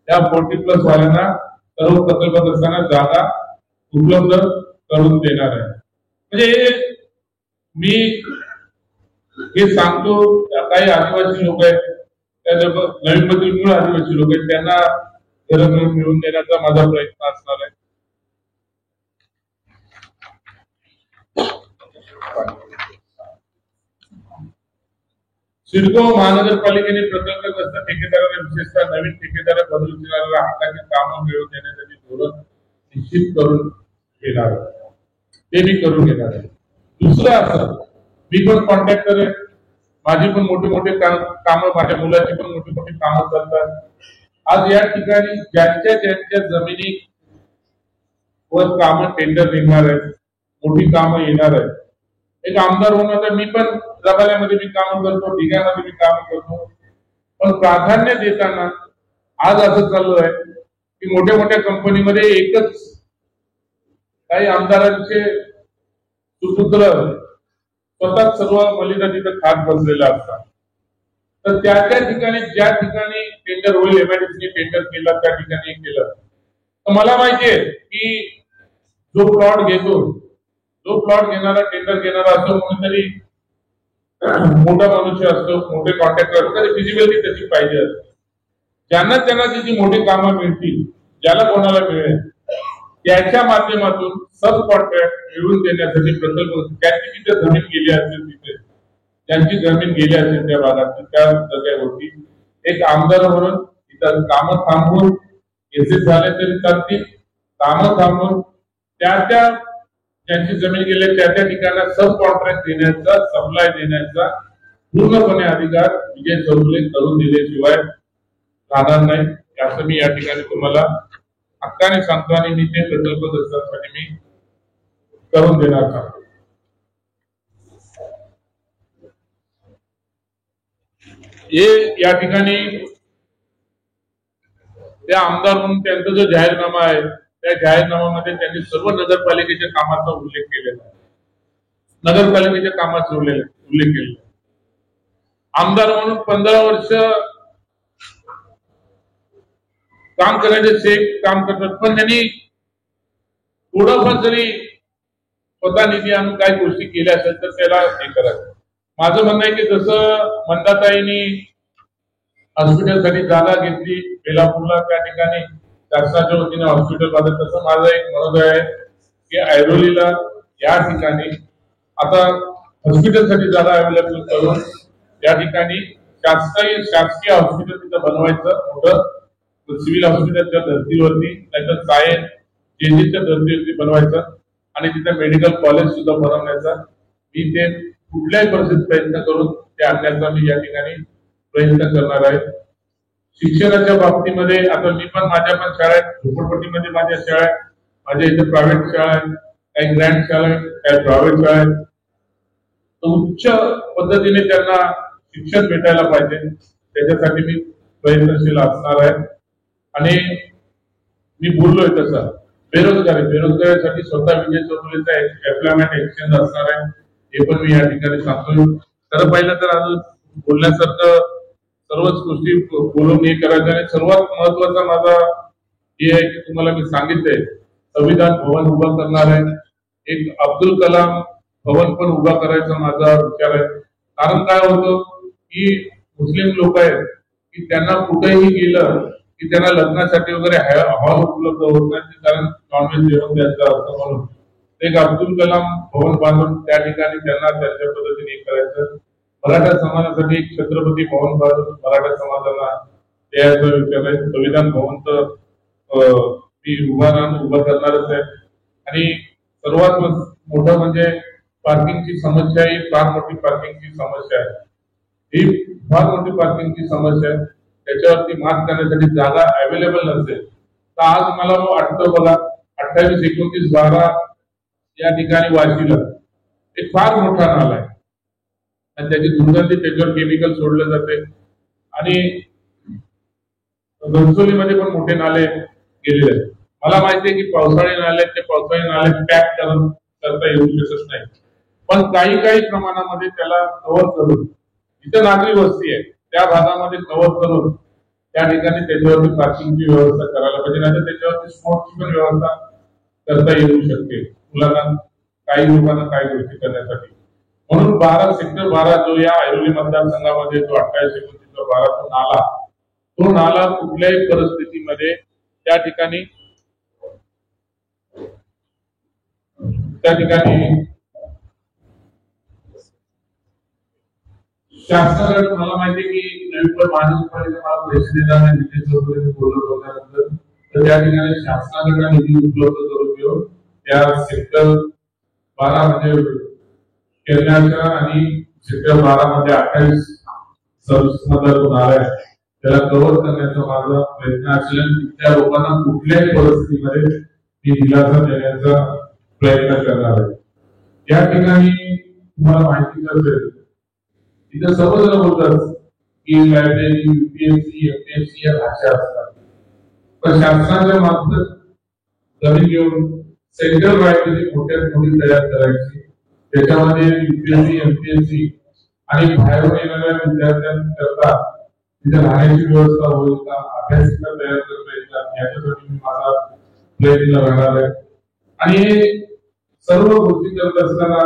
त्या 40+ वाल्यांना सर्व प्रकल्पग्रस्तांना जागा उपलब्ध करून देणार आहे. म्हणजे मी हे सांगतो काही आदिवासी लोक आहेत त्या नवीन मधील मूळ आदिवासी लोक आहेत त्यांना घरं मिळवून देण्याचा माझा प्रयत्न असणार आहे. सिडको महानगरपालिकेने प्रकल्पग्रस्त ठेकेदारांना विशेषतः नवीन ठेकेदार बदलणाऱ्या हक्काची कामं मिळवून देण्यासाठी धोरण निश्चित करून घेणार ते मी करून घेणार आहे. दुसरं असं मी पण कॉन्ट्रॅक्टर आहे, माझी पण मोठे मोठे कामं माझ्या मुलाची पण मोठी मोठी कामं करतात. आज या ठिकाणी ज्यांच्या जमिनी वर कामं टेंडर निघणार आहेत, मोठी कामं येणार आहेत. एक आमदार होणार तर मी पण रबाल्यामध्ये मी काम करतो, ढिगामध्ये मी काम करतो. पण प्राधान्य देताना आज असं चालू आहे की मोठ्या मोठ्या कंपनीमध्ये एकच काही आमदारांचे सुपुत्र स्वतः सर्व मलिदा तिथं खात बसलेला असतात. तर त्या ठिकाणी ज्या ठिकाणी टेंडर होईल MIDC टेंडर केला त्या ठिकाणी केलं तर मला माहितीये की जो प्लॉट घेतो जो प्लॉट घेणारा टेंडर घेणारा असतो कोणीतरी मोठा मनुष्य असतो, मोठे कॉन्ट्रॅक्टर असतो, फिजिबिलिटी त्याची पाहिजे असते. ज्यांना तिची मोठी कामं मिळतील ज्याला कोणाला मिळेल त्याच्या माध्यमातून सब कॉन्ट्रॅक्ट मिळवून देण्यासाठी प्रकल्प ज्यांची तिथे जमीन गेली असेल तिथे ज्यांची जमीन गेली असेल त्या भागात त्या जागेवरती एक आमदार म्हणून तिथं कामं थांबवून केसेस झाले तरी चालतील, कामं थांबवून त्या ज्यांची जमीन गेली त्या ठिकाणी सब कॉन्ट्रॅक्ट देण्याचा सप्लाय देण्याचा पूर्णपणे अधिकार विजय चौगुले करून दिल्याशिवाय राहणार नाही असं मी या ठिकाणी तुम्हाला हक्काने सांगतो आणि मी ते प्रकल्पग्रस्तांसाठी मी करून देणार सांगतो. हे या ठिकाणी त्या आमदार म्हणून त्यांचा जो जाहीरनामा आहे त्या जाहीरनाम्यामध्ये त्यांनी सर्व नगरपालिकेच्या कामाचा उल्लेख केलेला आहे. नगरपालिकेच्या कामाचा उल्लेख केलेला आहे. आमदार म्हणून 15 वर्ष काम करायचे काम करतात पण त्यांनी थोडंफार जरी स्वतः निधी आणून काही गोष्टी केल्या असेल तर त्याला हे करायचं. माझं म्हणणं आहे की जसं मंदाताईंनी हॉस्पिटलसाठी जागा घेतली बेलापूरला त्या ठिकाणी शासनाच्या वतीने हॉस्पिटल बांधत तसं माझं एक मनोदय आहे की ऐरोलीला या ठिकाणी आता हॉस्पिटलसाठी जागा अवेलेबल करून या ठिकाणी शासकीय हॉस्पिटल तिथं बनवायचं मोठं सिव्हिल हॉस्पिटलच्या धर्तीवरती त्याच्या सायन्स जेजीच्या धर्तीवरती बनवायचं आणि तिथे मेडिकल कॉलेज सुद्धा बनवण्याचा मी ते कुठल्याही परिस्थितीत प्रयत्न करून ते आणण्याचा मी या ठिकाणी प्रयत्न करणार आहे. शिक्षणाच्या बाबतीमध्ये आता मी पण माझ्या पण शाळेत झोपडपट्टीमध्ये माझ्या शाळा आहेत, माझ्या इथे प्रायव्हेट शाळा आहेत, काही ग्रँड शाळा आहेत, काही प्रायव्हेट शाळा आहेत. उच्च पद्धतीने त्यांना शिक्षण भेटायला पाहिजे त्याच्यासाठी मी प्रयत्नशील असणार आहे. आणि मी बोललोय तसं बेरोजगारीसाठी स्वतः विजय चौगुलेचा एम्प्लॉयमेंट एक्सचेंज असणार आहे हे पण मी या ठिकाणी सांगतोय. खरं पाहिलं तर अजून बोलण्यासारखं सर्वच गोष्टी बोलून हे करायचं आणि सर्वात महत्वाचा माझा हे आहे की तुम्हाला मी सांगितलंय संविधान भवन उभा करणार आहे. एक अब्दुल कलाम भवन पण उभा करायचा माझा विचार आहे. कारण काय होतं की मुस्लिम लोक आहेत की त्यांना कुठेही गेलं की त्यांना लग्नासाठी वगैरे हॉल उपलब्ध होत नाही, कारण नॉनव्हेज जेवण द्यायचं असतं म्हणून एक अब्दुल कलाम भवन बांधून त्या ठिकाणी त्यांना त्यांच्या पद्धतीने करायचं. मराठा समाजासाठी एक छत्रपती भवन बांधून मराठा समाजाला द्यायचं विचार आहे. संविधान भवन तर ती उभं करणारच आहे. आणि सर्वात मोठं म्हणजे पार्किंगची समस्या ही फार मोठी पार्किंगची समस्या आहे. ही फार मोठी पार्किंगची समस्या आहे. त्याच्यावरती मात करण्यासाठी जागा अवेलेबल नसेल तर आज मला वाटतं बघा 28, 29, 12 या ठिकाणी वाशीला एक फार मोठा नाला आहे आणि त्याची दुर्गंधी त्याच्यावर केमिकल सोडलं जाते. आणि घनसोलीमध्ये पण मोठे नाले गेलेले आहेत. मला माहिती आहे की पावसाळी नाले ते पावसाळी नाले पॅक करता येऊ शकत नाही, पण काही प्रमाणामध्ये त्याला कव्हर करून इथं नागरी वस्ती आहे त्या भागामध्ये कव्हर करून त्या ठिकाणी त्याच्यावरती पार्किंगची व्यवस्था करायला पाहिजे. नाही तर त्याच्यावरती स्पोर्टची पण व्यवस्था करता येऊ शकते मुलांना, काही लोकांना काही गोष्टी करण्यासाठी. म्हणून सेक्टर 12 जो या ऐरोली मतदारसंघामध्ये जो 28, 29, 12 तो नाला कुठल्याही परिस्थितीमध्ये त्या ठिकाणी शासनाकडे मला माहिती आहे की नवीन महानगरपालिका पैसे देणार नाही, निधी वगैरे बोलत होत्यानंतर तर त्या ठिकाणी शासनाकडे निधी उपलब्ध करून घेऊन त्या सेक्टर 12 म्हणजे केरळच्या आणि सेक्टर 12 मध्ये 28 सर्व्हिसमध्ये नाला आहे त्याला कव्हर करण्याचा माझा प्रयत्न असेल. त्या लोकांना कुठल्याही परिस्थितीमध्ये मी दिलासा देण्याचा प्रयत्न करणार आहे. या ठिकाणी तुम्हाला माहिती असेल इथं सर्वजण बोलतात की लायब्ररी, UPSC, MPSC या भाषा असतात, पण शासनाच्या मार्फत जमीन घेऊन सेंट्रल लायब्ररी मोठ्यात मोठी तयार करायची. त्याच्यामध्ये UPSC, MPSC आणि बाहेरून येणाऱ्या विद्यार्थ्यांकरता तिथे राहण्याची व्यवस्था होईल का, अभ्यासिका तयार करता येईल का, याच्यासाठी मी माझा प्रयत्न राहणार आहे. आणि सर्व गोष्टी करत असताना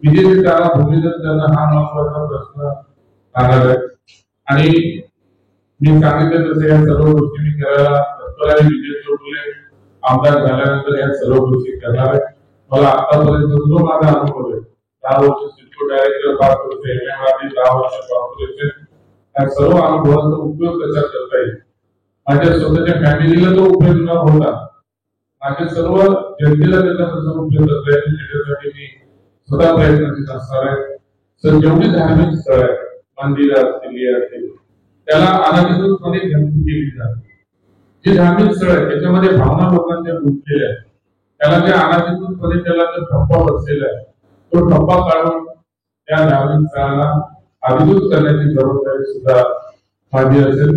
विजेची तारा भूमिगत करणं हा महत्वाचा प्रश्न राहणार आहे. आणि मी सांगितलं तसं या सर्व गोष्टी मी करायला तत्पर आहे. विजय चौगुले आमदार झाल्यानंतर या सर्व गोष्टी करणार आहे. मला आतापर्यंत जो माझा अनुभव आहे 10 वर्ष सिडको डायरेक्टर, 5 वर्ष MMRD, 10 वर्ष कॉर्पोरेशन, या सर्व अनुभवाचा उपयोग कसा करता येईल, माझ्या स्वतःच्या फॅमिलीला तो उपयोग न होता माझ्या सर्व जनतेला त्याचा कसा उपयोग करता येईल त्याच्यासाठी मी स्वतः प्रयत्नशील असणार आहे. तर जेवढी धार्मिक स्थळ आहे, मंदिरं असतील त्याला अनाधिकृतपणे गंदी केली जाते. जे धार्मिक स्थळ आहे त्याच्यामध्ये भावना लोकांच्या गुंतलेल्या आहेत, त्याला जे अनाधिकृतपणे त्याला जो ठप्पा बसलेला आहे तो ठप्पा काढून त्या धार्मिक स्थळाला अधिकृत करण्याची जबाबदारी सुद्धा माझी असेल.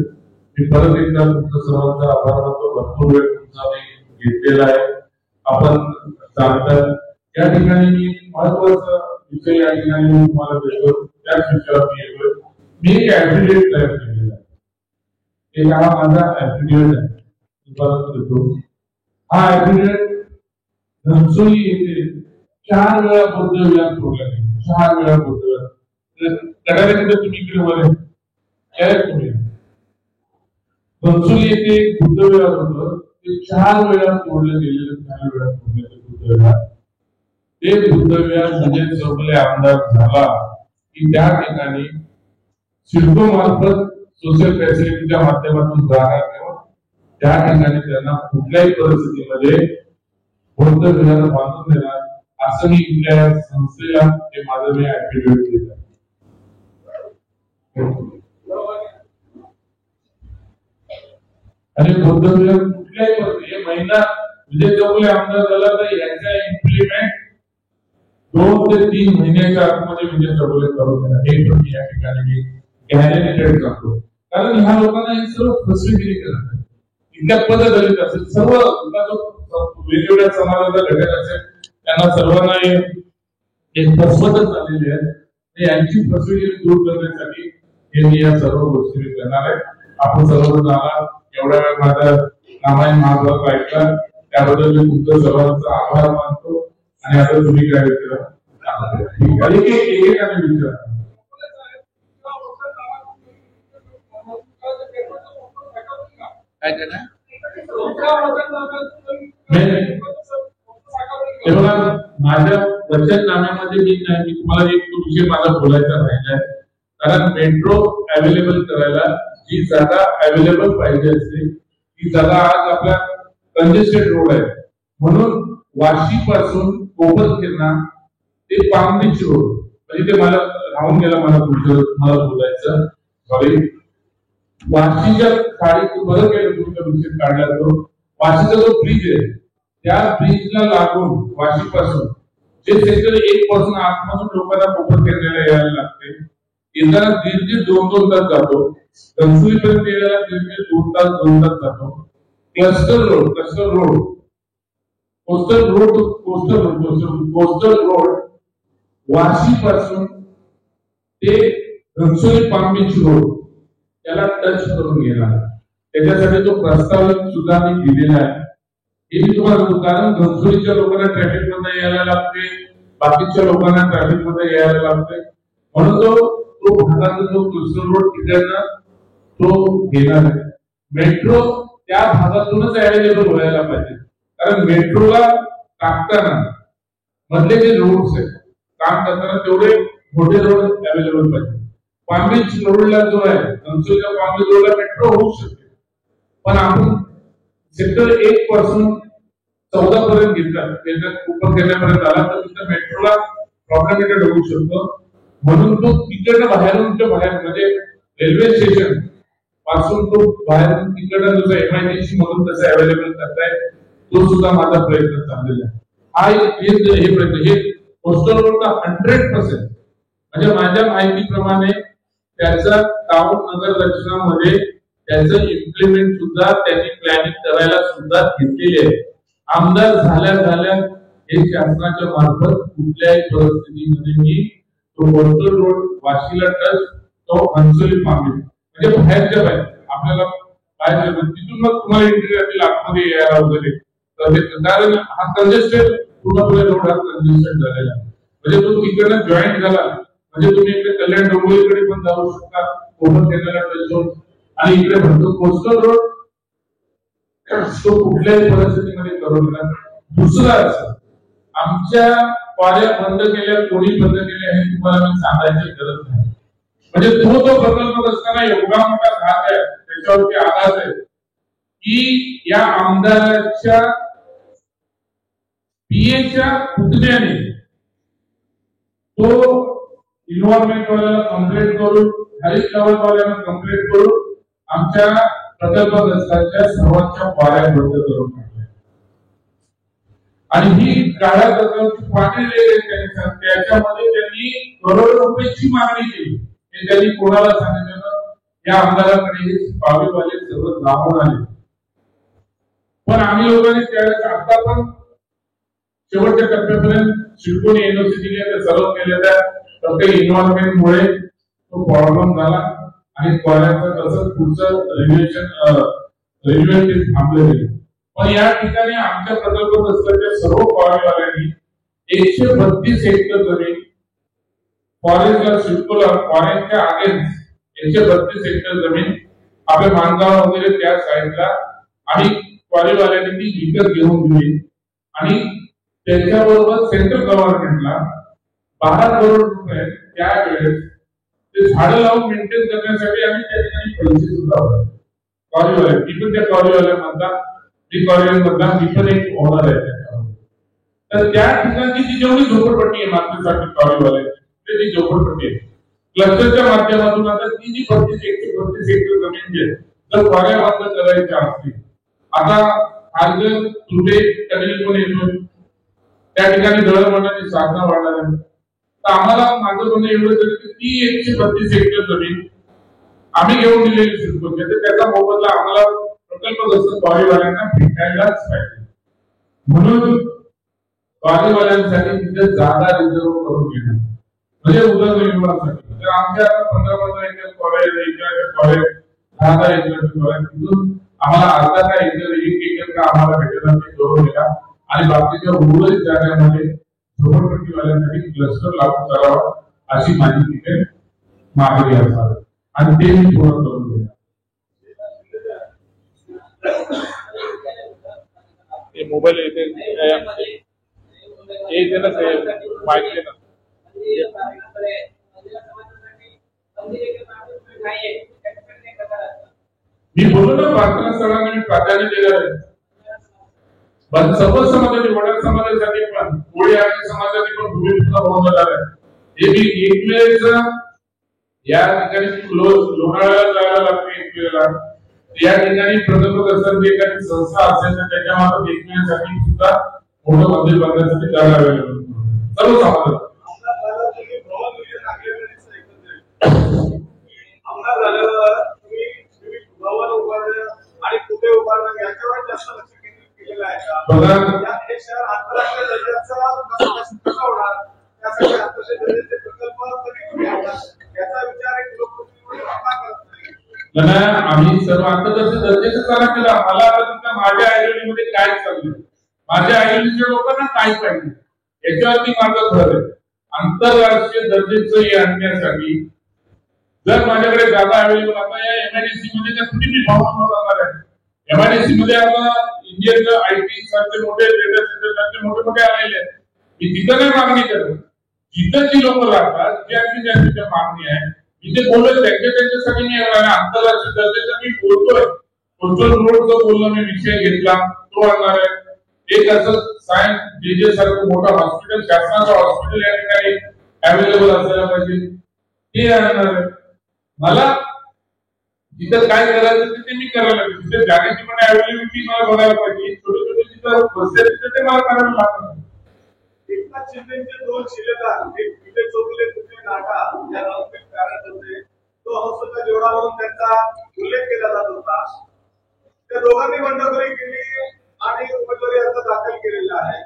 मी परत एकदा तुमच्या सर्वांचा आभार मानतो. भरपूर वेळ तुमचा मी घेतलेला आहे. आपण सांगतात या ठिकाणी मी महत्वाचा विषय या ठिकाणी तुम्हाला भेटतो त्याच विषयावर मी येतोय. मी एक ऍफिडेव्हिट तयार केलेला आहे. एक हा माझा ऍफिडेव्हिट आहे, हा ऍफिडेव्हिट घनसोली येथे 4 वेळा बौद्ध विहार तोडला गेला. 4 वेळा बौद्ध विहार कडाऱ्यामध्ये तुम्ही इकडे वर तुम्ही घनसोली येथे एक बुद्ध विहार होतं, ते 4 वेळा तोडलं गेलेलं. 4 वेळा तोडलेलं बुद्ध विहार, ते बुद्ध विहार म्हणजे चौगुले आमदार झाला की त्या ठिकाणी सिडको मार्फत सोशल फॅसिलिटीच्या माध्यमातून जागा घेऊन त्या ठिकाणी त्यांना कुठल्याही परिस्थितीमध्ये बौद्ध विहार बांधून देणार असं मी इथल्या संस्थेला हे माझं मी ऍफिडेव्हिट दिलं. आणि बौद्ध विहार कुठल्याही परिस्थिती महिना विजय चौगुले आमदार झाला तर याचा इम्प्लिमेंट 2 ते 3 महिन्याच्या आतमध्ये विजय चौगुले करून देणार. हे पण या ठिकाणी मी गॅरंटेड करतो, कारण ह्या लोकांना हे सर्व फॅसिलिटी करतात. इथल्या पददलित असेल, सर्व वेगवेगळ्या समाजाचा घटक असेल, त्यांना सर्वांना एक फसवतच झालेली आहे. यांची फसवेगिरी दूर करण्यासाठी हे मी या सर्व गोष्टी मी करणार आहे. आपण सर्वजण आला, एवढ्या वेळ माझा रामायण महाभारत ऐकला त्याबद्दल मी तुमचं सर्वांचा आभार मानतो. आणि आता तुम्ही काय विचारा एकेकाने विचारा. काय करणार हे बघा, माझ्या वचननाम्यामध्ये मी तुम्हाला एक विषय माझा बोलायचा राहिलाय. कारण मेट्रो अवेलेबल करायला जी जागा अवेलेबल पाहिजे असते ती जागा आज आपल्या कंजेस्टेड रोड आहे. म्हणून वाशी पासून कोपरखिरणा ते पाम बीच रोड म्हणजे ते मला राहून गेला मला बोलायचं. सॉरी, वाशीच्या खाडी बरं केलं तुमच्या विषय काढला तो वाशीचा जो ब्रिज आहे त्या ब्रिजला लागून वाशी पासून जे सेक्टर 1 पासून आतमधून लोकांना कोपरखिरण्याला यायला लागते. येताना दीड 2 तास जातो. घनसोलीपर्यंत यायला दीड 2 तास जातो. कोस्टल रोड वाशी पासून ते घनसोली पाम बीच रोड त्याला टच करून गेला. त्याच्यासाठी तो प्रस्तावित सुद्धा मी दिलेला आहे. हे मी तुम्हाला सांगतो, कारण घनसोलीच्या लोकांना ट्रॅफिक मध्ये यायला लागते, बाकीच्या लोकांना ट्रॅफिक मध्ये यायला लागते. म्हणून तो भागाचा जो कोस्टल रोड तिकडनं तो घेणार आहे. मेट्रो त्या भागातूनच अवेलेबल व्हायला पाहिजे. कारण मेट्रोला टाकताना मधले जे रोड्स आहेत काम करताना तेवढे मोठे रोड अवेलेबल पाहिजे. पाम बीच रोडला जो आहे घनसोलीच्या पाम बीच रोडला मेट्रो होऊ शकते, पण आपण सेक्टर 1 पासून 14 पर्यंत घेतला कोपरखिरण्यापर्यंत आला तर तिथं मेट्रोला प्रॉब्लेमेटेड होऊ शकतो. म्हणून तो तिकडनं बाहेरून म्हणजे रेल्वे स्टेशन पासून तो बाहेरून तिकडनं जसं MIDC मधून तसं अवेलेबल करताय तो सुद्धा माझा प्रयत्न चाललेला आहे. हा हे प्रयत्न हे कोस्टल रोडचा 100% म्हणजे माझ्या माहितीप्रमाणे त्याचा टाउन नगर रचनामध्ये त्याचं इम्प्लिमेंट सुद्धा त्यांनी प्लॅनिंग करायला सुद्धा घेतलेली आहे. आमदार झाल्या हे शासनाच्या मार्फत कुठल्याही परिस्थितीमध्ये मी तो कोस्टल रोड वाशीला टच तो घनसोली पाम बीच म्हणजे बाहेरच्या बाहेर आपल्याला बाहेरच्या तिथून मग तुम्हाला एंट्री आतमध्ये यायला वगैरे कारण हा कंजेस्टेड पूर्णपणे रोड हा कंजेस्टेड झालेला आहे. म्हणजे तो तिकडनं जॉईंट झाला म्हणजे तुम्ही इकडे कल्याण डोंबिवलीकडे पण जाऊ शकता कोपरखिरण्याला टच होऊन आणि इकडे म्हणतो कोस्टल रोड तो कुठल्याही परिस्थितीमध्ये करू नका. दुसरा असं आमच्या पाऱ्या बंद केल्या कोणी बंद केल्या हे तुम्हाला मी सांगायची गरज नाही. म्हणजे तो प्रकल्प असताना एवढा मोठा घात आहे त्याच्यावरती आघात आहे की या आमदाराच्या पीएच्या पुतण्याने तो इन्व्हायरमेंट वाल्याला कंप्लेंट करून हरित वाल्यांना कंप्लेंट करून आमच्या प्रकल्पग्रस्तांच्या सर्वांच्या पाऱ्या बंद करून टाकल्या. आणि ही काळ्या प्रकारची पाणी त्याच्यामध्ये त्यांनी करोडो रुपयाची मागणी केली. हे त्यांनी कोणाला सांगितलं या आमदाराकडे हे पावेवाले सर्व लावून आले. पण आम्ही लोकांनी त्यावेळेस आता पण शेवटच्या टप्प्यापर्यंत सिडकोने युनिव्हर्सिटी दिल्या सर्व केलेल्या फक्त इन्व्हायरमेंटमुळे तो प्रॉब्लेम झाला आणि कॉलेजचं तसंच पुढचं रिन्युएशन थांबले गेले. पण या ठिकाणी आमच्या प्रकल्पग्रस्तांच्या सर्व कॉलेजवाल्यांनी 132 हेक्टर जमीन फॉरेस्टला सिडकोला फॉरेस्टच्या अगेन्स्ट 132 हेक्टर जमीन आपल्या मानगाव वगैरे त्या साईडला आणि कॉलेजवाल्यांनी ती विकत घेऊन दिली आणि त्याच्याबरोबर सेंट्रल गव्हर्नमेंटला 12 करोड रुपये त्यावेळेस ते झाडं लावून मेंटेन करण्यासाठी आम्ही त्या ठिकाणी पैसे सुद्धा कॉलेजवाले मी पण त्या कॉलेजवाल्यांमधला मी पण एक ओनर आहे त्याच्यावर. तर त्या ठिकाणी जी जेवढी झोपडपट्टी आहे मागच्यासाठी कॉलेजवाल्यांची ती झोपडपट्टी आहे क्लस्टरच्या माध्यमातून आता ती जी 132 हेक्टर जमीन जी आहे जर कॉलेज बंद करायच्या असतील आता खारघर तुटे कधी कोण येतो त्या ठिकाणी दळणवळणाची साधना वाढणार आहे. तर आम्हाला माझं म्हणणं एवढंच आहे की ती 132 हेक्टर जमीन आम्ही घेऊन दिलेली सिडकोची तर त्याचा मोबदला आम्हाला प्रकल्पग्रस्त कॉलेजवाल्यांना भेटायलाच पाहिजे. म्हणून कॉलेजवाल्यांसाठी तिथे जागा रिझर्व करून घेणं म्हणजे उदरनिर्वाहासाठी. तर आमच्या 15 एकर कॉलेज 10 एकर कॉलेज तिथून आम्हाला अर्धा का एकर 1 एकर का आम्हाला भेटलं ते करून द्या आणि बाकीच्या उर्वरित जागांमध्ये झोपडपट्टीवाल्यांसाठी क्लस्टर लागू करावा अशी माझी तिथे मागणी असावी आणि ते मी पूर्ण करून घेणार. मोबाईल येते ना माहिती ना मी बोललो ना प्रार्थना स्थळांना मी प्राधान्य दिलं आहे. पण सर्व समाजाची वडार समाजासाठी पण कोळी आणि समाजासाठी पण भूमिका होणार आहे. हे मी एक वेळेस या ठिकाणी लोणावळ्याला जायला लागते एक वेळेला या ठिकाणी प्रथम असताना एखादी संस्था असेल तर त्याच्या मार्फत एक वेळेसाठी सुद्धा मोठं मंदिर बांधण्यासाठी जागा अवेलेबल सर्व समाजात आमदार झाल्यावर तुम्ही भवन उभारणं आणि कुठे उभारणं याच्यावर जास्त लक्ष केंद्रित केलेलं आहे का? हे शहर आंतरराष्ट्रीय दर्जाचा कसा होणार त्यासाठी आंतरराष्ट्रीय दर्जाचे प्रकल्प कधी तुम्ही आणणार याचा विचार एक लोकप्रतिनिधी का करत नाही? आम्ही सर्व आंतरराष्ट्रीय दर्जाचं करा केला. मला आता माझ्या आयडियोलॉजीमध्ये काय चाललंय माझ्या आयडियोलॉजीच्या लोकांना काय पाहिजे याच्यावरती माझं भर आहे. आंतरराष्ट्रीय दर्जाचं आणण्यासाठी जर माझ्याकडे जागा अवेलेबल आता या एमआयडीसी मध्ये तर कुठे मी भवन बनवणार आहे. एमआयडीसी मध्ये आता इंडियन आयटी सारखे मोठे डेटा सेंटर सारखे मोठे आलेले आहेत. मी तिथं नाही मागणी करत जिथं जी लोक राहतात ज्यांची मागणी आहे तिथे बोलत त्यांच्यासाठी मी आंतरराष्ट्रीय दर्जाचा मी बोलतोय. कोस्टल रोडचा बोललो मी विषय घेतला तो आणणार आहे. एक असं सायन्स जे सारखं मोठं हॉस्पिटल शासनाचं हॉस्पिटल या ठिकाणी अवेलेबल असायला पाहिजे ते आणणार आहे. मला जिथं काय करायचं ते मी करायला पाहिजे. तिथे जागेची पण अवेलेबिलिटी मला बघायला पाहिजे. छोटे छोटे जिथं बसते तिथे ते मला करायला लागणार. एकनाथ शिंदेचे दोन शिलेदार एक विजय चौगुले तुझे नाटा या नावाचे कारण होते तो हंसका जोडा म्हणून त्यांचा उल्लेख केला जात होता. त्या दोघांनी बंडखोरी केली आणि उमेदवारी अर्ज दाखल केलेला आहे.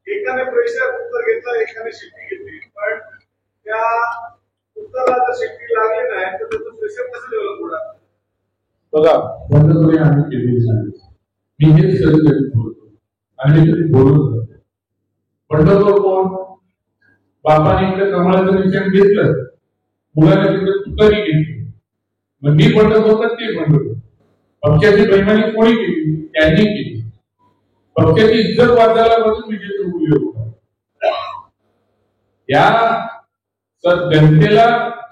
एकाने प्रेशर उत्तर घेतलं एकाने शिट्टी घेतली पण त्या उत्तराला जर शिट्टी लागली नाही तर त्याचं प्रेशर कसं डेव्हलप होणार? बघा बंडखोरी आम्ही केलेली नाही. मी हेच कधी बोलतो आणि मी कधी बोलत जातो. बंडखोर कोण? बापाने इकडे कमळाचं निशाण घेतलं मुलाने तिकडे तुतारी घेतली मग मी बंडखोर तर ते बंडखोर. पक्षाची बेईमानी कोणी केली? त्यांनी केली. पक्षाची इज्जत वाचायला पासून विजय चौगुले होता. या जनतेला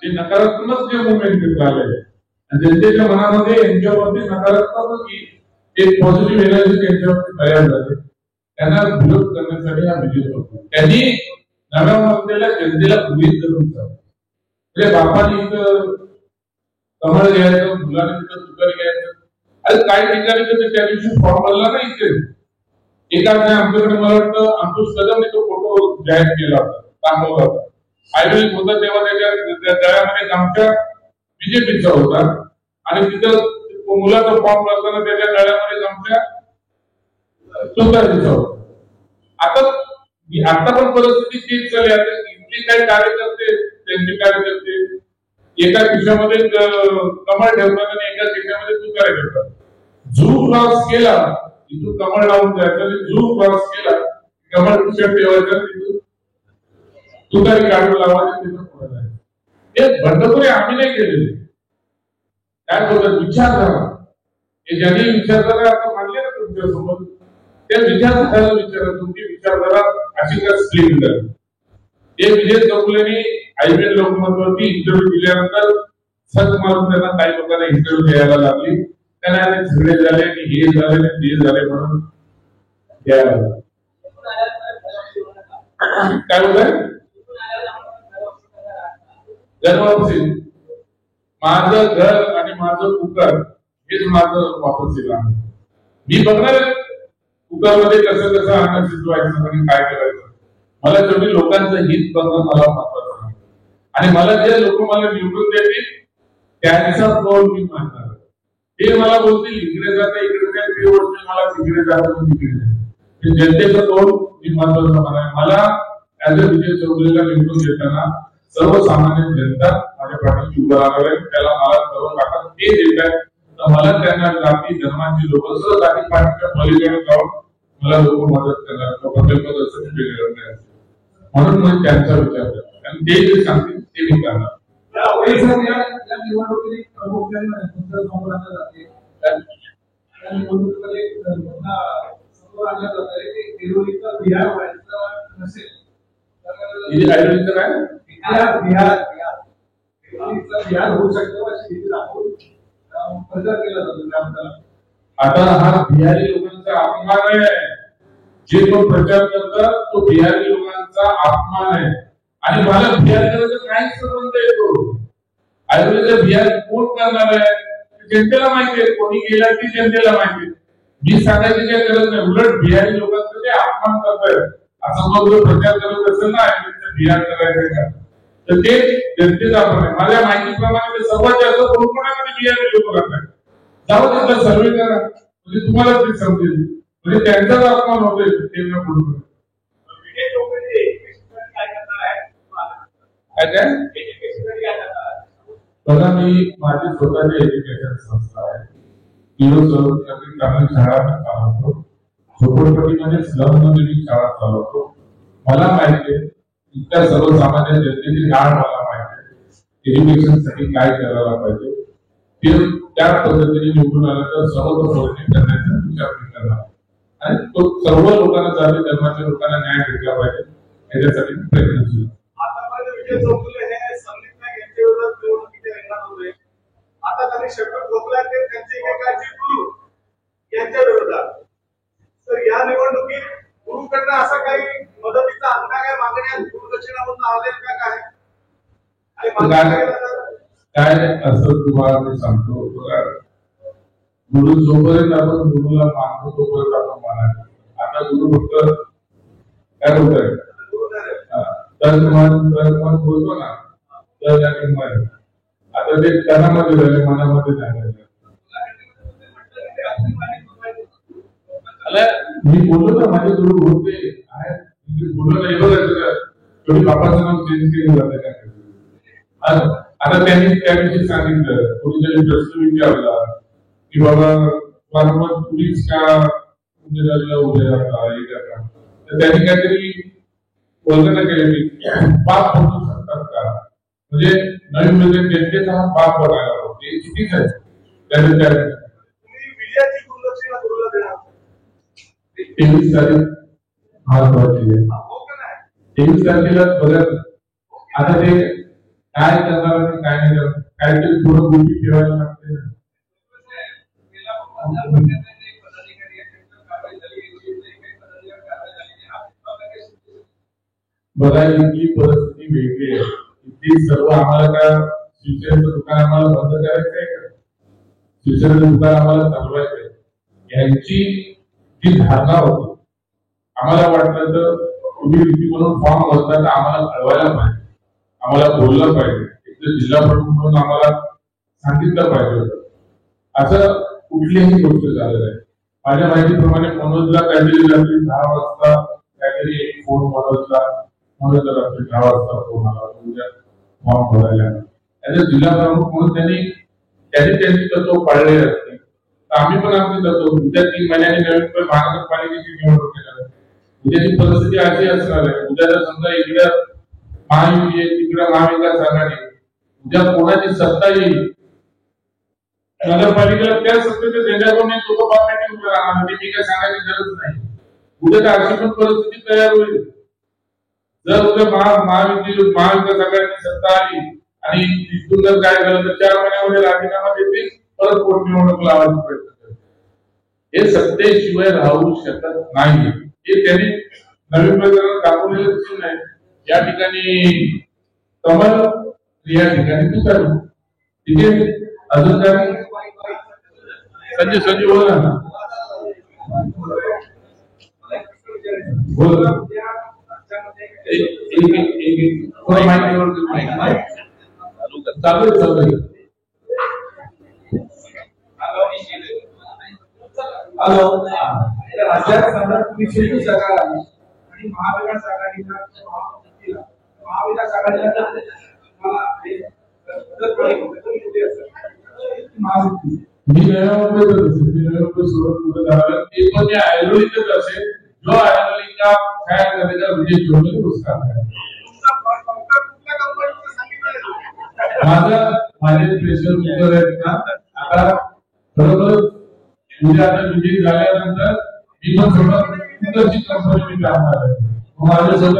जे नकारात्मक जे मुवमेंट आले आणि जनतेच्या मनामध्ये यांच्यावरती नकारात्मक एक पॉझिटिव्ह एनर्जी त्यांच्यावरती तयार झाली. त्यांना विरोध करण्यासाठी हा विजय होता. त्यांनी नव्या मंत्र्याला जनतेला गृहीत धरून म्हणजे बापाने इथं कमळ घ्यायचं मुलाने तिथं तुतारी घ्यायचं. अरे काही ठिकाणी तर त्या दिवशी फॉर्म भरला नाही इथे एकाने आमच्याकडे मला वाटतं अंकुश कदमने तो फोटो जाहीर केला होता दाखवला होता. आयोजित होता तेव्हा त्याच्या गळ्यामध्ये आमच्या बीजेपीचा होता आणि तिथं मुलाचा फॉर्म भरताना त्याच्या गळ्यामध्ये आमच्या तुतारीचा होता. आता पण परिस्थिती तीच झाली. आता इथले काही कार्यकर्ते त्यांचे कार्यकर्ते एका खिशामध्ये कमळ ठेवतात आणि एका खिशामध्ये तुतारी ठेवतात. झू क्रॉस केला तिथून कमळ लावून जायचं झू क्रॉस केला कमळ खिशात ठेवायचं तिथून तुतारी काढून लावायची तिथं पुढे जायचं. हे बंडखोरी आम्ही नाही केलेले. काय बोलतात विचारधारा हे ज्यांनी विचारधारा आता मांडले ना तुमच्या समोर त्या विचारधाराला विचारा तुमची विचारधारा अशी का स्प्लिट झाली. हे विजय चौगुलेंनी आयबीएन लोकमतवरती इंटरव्ह्यू दिल्यानंतर सच मारून त्यांना काही लोकांना इंटरव्ह्यू द्यायला लागली. त्यांना झगडे झाले आणि हे झाले ते झाले म्हणून द्यायला लागले. काय बोलताय? घरवापसी माझं घर आणि माझं कुकर हेच माझं वापस दिलं. मी बघणार कुकरमध्ये कसं कसं अन्न शिजवायचं आणि काय करायचं. मला शेवटी लोकांचं हित बघणं मला महत्वाचं आहे आणि मला जे लोक मला निवडून देतील त्यांचा तोल मी मानणार. ते मला बोलतील इकडे जाता इकडे काय ते बोलतील मला तिकडे जाता तिकडे जनतेचा तोल मी महत्वाचा मानणार. मला ऍज अ विजय चौगुलेला निवडून देताना सर्वसामान्य जनता माझ्या पाठीशी उभं राहणार आहे. त्याला मला सर्व काका ते देत आहेत तर मला त्यांना जाती धर्माची लोक सर्व जाती पाठीच्या पलीकडे जाऊन मला लोक मदत करणार प्रकल्प म्हणून मी त्यांचा विचार करतो आणि ते जे सांगतील ते मी करणार. निवडणुकीत प्रमुख्याने जाते निवडणुकीमध्ये सर्व तो आणला जात आहे की एरोलीचा बिहार व्हायचा नसेल आयुर्वेदिक काय एरोलीचा बिहार होऊ शकतो अशी भीती दाखवून प्रचार केला जातो ग्रामसभा. आता हा बिहारी लोकांचा अपमान आहे. जे तो प्रचार करतात तो बिहारी लोकांचा अपमान आहे. आणि मला बिहारचा काहीच संबंध येतो. आयुर्वेद बिहार कोण करणार आहे जनतेला माहिती आहे. कोणी गेला की जनतेला माहिती आहे. मी सांगायची काही गरज नाही. उलट बिहारी लोकांचा ते अपमान करतायत. असं मग जो प्रचार करत असेल ना आयुर्वेद बिहार करायचं का तर ते जनतेचा अपमान आहे. माझ्या माहितीप्रमाणे ते सर्वात जास्त कोणकोणामध्ये बिहारी लोक करतात. जाऊ त्याचा सर्वे करा म्हणजे तुम्हाला ते समजेल. म्हणजे त्यांचाच अपमान होतोय ते न बोलतो. बघा मी माझी स्वतःची एज्युकेशन संस्था आहे. चांगली शाळा चालवतो. झोपडपट्टीमध्ये स्लममध्ये मी शाळा चालवतो. मला माहिती आहे इतक्या सर्वसामान्य जनतेची जाण मला माहिती आहे एज्युकेशन साठी काय करायला पाहिजे. ते त्या पद्धतीने निवडून आलं तर सर्वतोपरी करण्याचा विचार केला आणि तो सर्व लोकांना जाती धर्माच्या लोकांना न्याय भेटला पाहिजे याच्यासाठी प्रयत्नशील. आता त्यांनी शपथ घेतला ते त्यांचे एकेकाचे गुरु यांच्या विरोधात. तर या निवडणुकीत गुरुकडनं असा काही मदतीचा अंदाज काय मागण्या गुरुदक्षिणामधून आले का काय काय असं तुम्हाला मी सांगतो. गुरु जोपर्यंत आपण गुरुला मानतो तोपर्यंत आपण मानायचं. आता गुरु फक्त काय बोलतोय तन बोलतो ना तर आणि मन आता ते तनामध्ये झाले मनामध्ये झाले. मी बोललो ना माझे गुरु होते बोललो नाही बघायचं शेवटी बापाचं नाव चेंज केलं जातं काय. आता त्यांनी त्या दिवशी सांगितलं कोणीतरी प्रश्न विचारला की बाबा वारंवार तुम्हीच का उमेदवारीला उभे राहता हे करता तर त्यांनी काहीतरी बोलणं केलं की पाप बनवू शकतात का म्हणजे नवीन म्हणजे जनतेचा हा पाप बनायला होते हे चुकीच आहे. त्याच्या 23 तारीख महत्वाची आहे. 23 तारखेला बघत आता ते काय करणार आणि काय नाही करणार काहीतरी थोडं गोष्टी ठेवायला लागते ना. बघा इथली परिस्थिती वेगळी आहे. इथली सर्व आम्हाला का शिवसेनेचं दुकान आम्हाला बंद करायचं आहे का शिवसेनेचं दुकान आम्हाला चालवायचं आहे यांची जी धारणा होती. आम्हाला वाटलं तर तुम्ही युती म्हणून फॉर्म भरताना आम्हाला कळवायला पाहिजे आम्हाला बोललं पाहिजे इथलं जिल्हा प्रमुख म्हणून आम्हाला सांगितलं पाहिजे होतं. असं कुठलीही गोष्ट झालेलं आहे. माझ्या माहितीप्रमाणे मनोजला काहीतरी रात्री 10 वाजता काहीतरी एक फोन मनोजला रात्री 10 वाजता फोन आला उद्या फॉर्म भरायला. त्याचा जिल्हा प्रमुख म्हणून त्यांनी तत्व पाळले असते. आम्ही पण आमचे तत्व उद्या 3 महिन्यांनी नवीन महानगरपालिकेची निवडणूक घेणार. उद्याची परिस्थिती अशी असणार आहे. उद्या जर समजा इकडे महायुती आहे तिकडे महाविकास आघाडी उद्या कोणाची सत्ता येईल नगरपालिकेला त्या सत्तेचे देण्याकडून लोक बाबा उभे राहणार मी काय सांगायची गरज नाही. उद्या तर अशी पण परिस्थिती तयार होईल. जर उद्या महाविकास आघाडीची सत्ता आली आणि तिथून जर काय झालं तर 4 महिन्यामध्ये राजीनामा देतील परत पोटनिवडणूक लावायचा प्रयत्न करतील. हे सत्तेशिवाय राहू शकत नाही. हे त्यांनी नवीन प्रकरणात दाखवलेलं दिसून आहे. या ठिकाणी कमल या ठिकाणी तुतारू ठीक आहे. अजून काय संजय बोला ना बोल चालू हॅलो राज्यात संघटनेची सरकार आली आणि महाविकास आघाडीला महाविकास आघाडीला मी नव्यामुंबई सोडून पुढे जाणार ते पण या आयुर्वेदिकच असेल जो आयुर्वेदिक का तयार करण्याचा विजय जोडले पुरस्कार माझे प्रेशर कुकर आहेत ना आता बरोबर उद्या आता विजयी झाल्यानंतर मी पण स्वतः कंपनी मी करणार आहे माझ्या स्वतः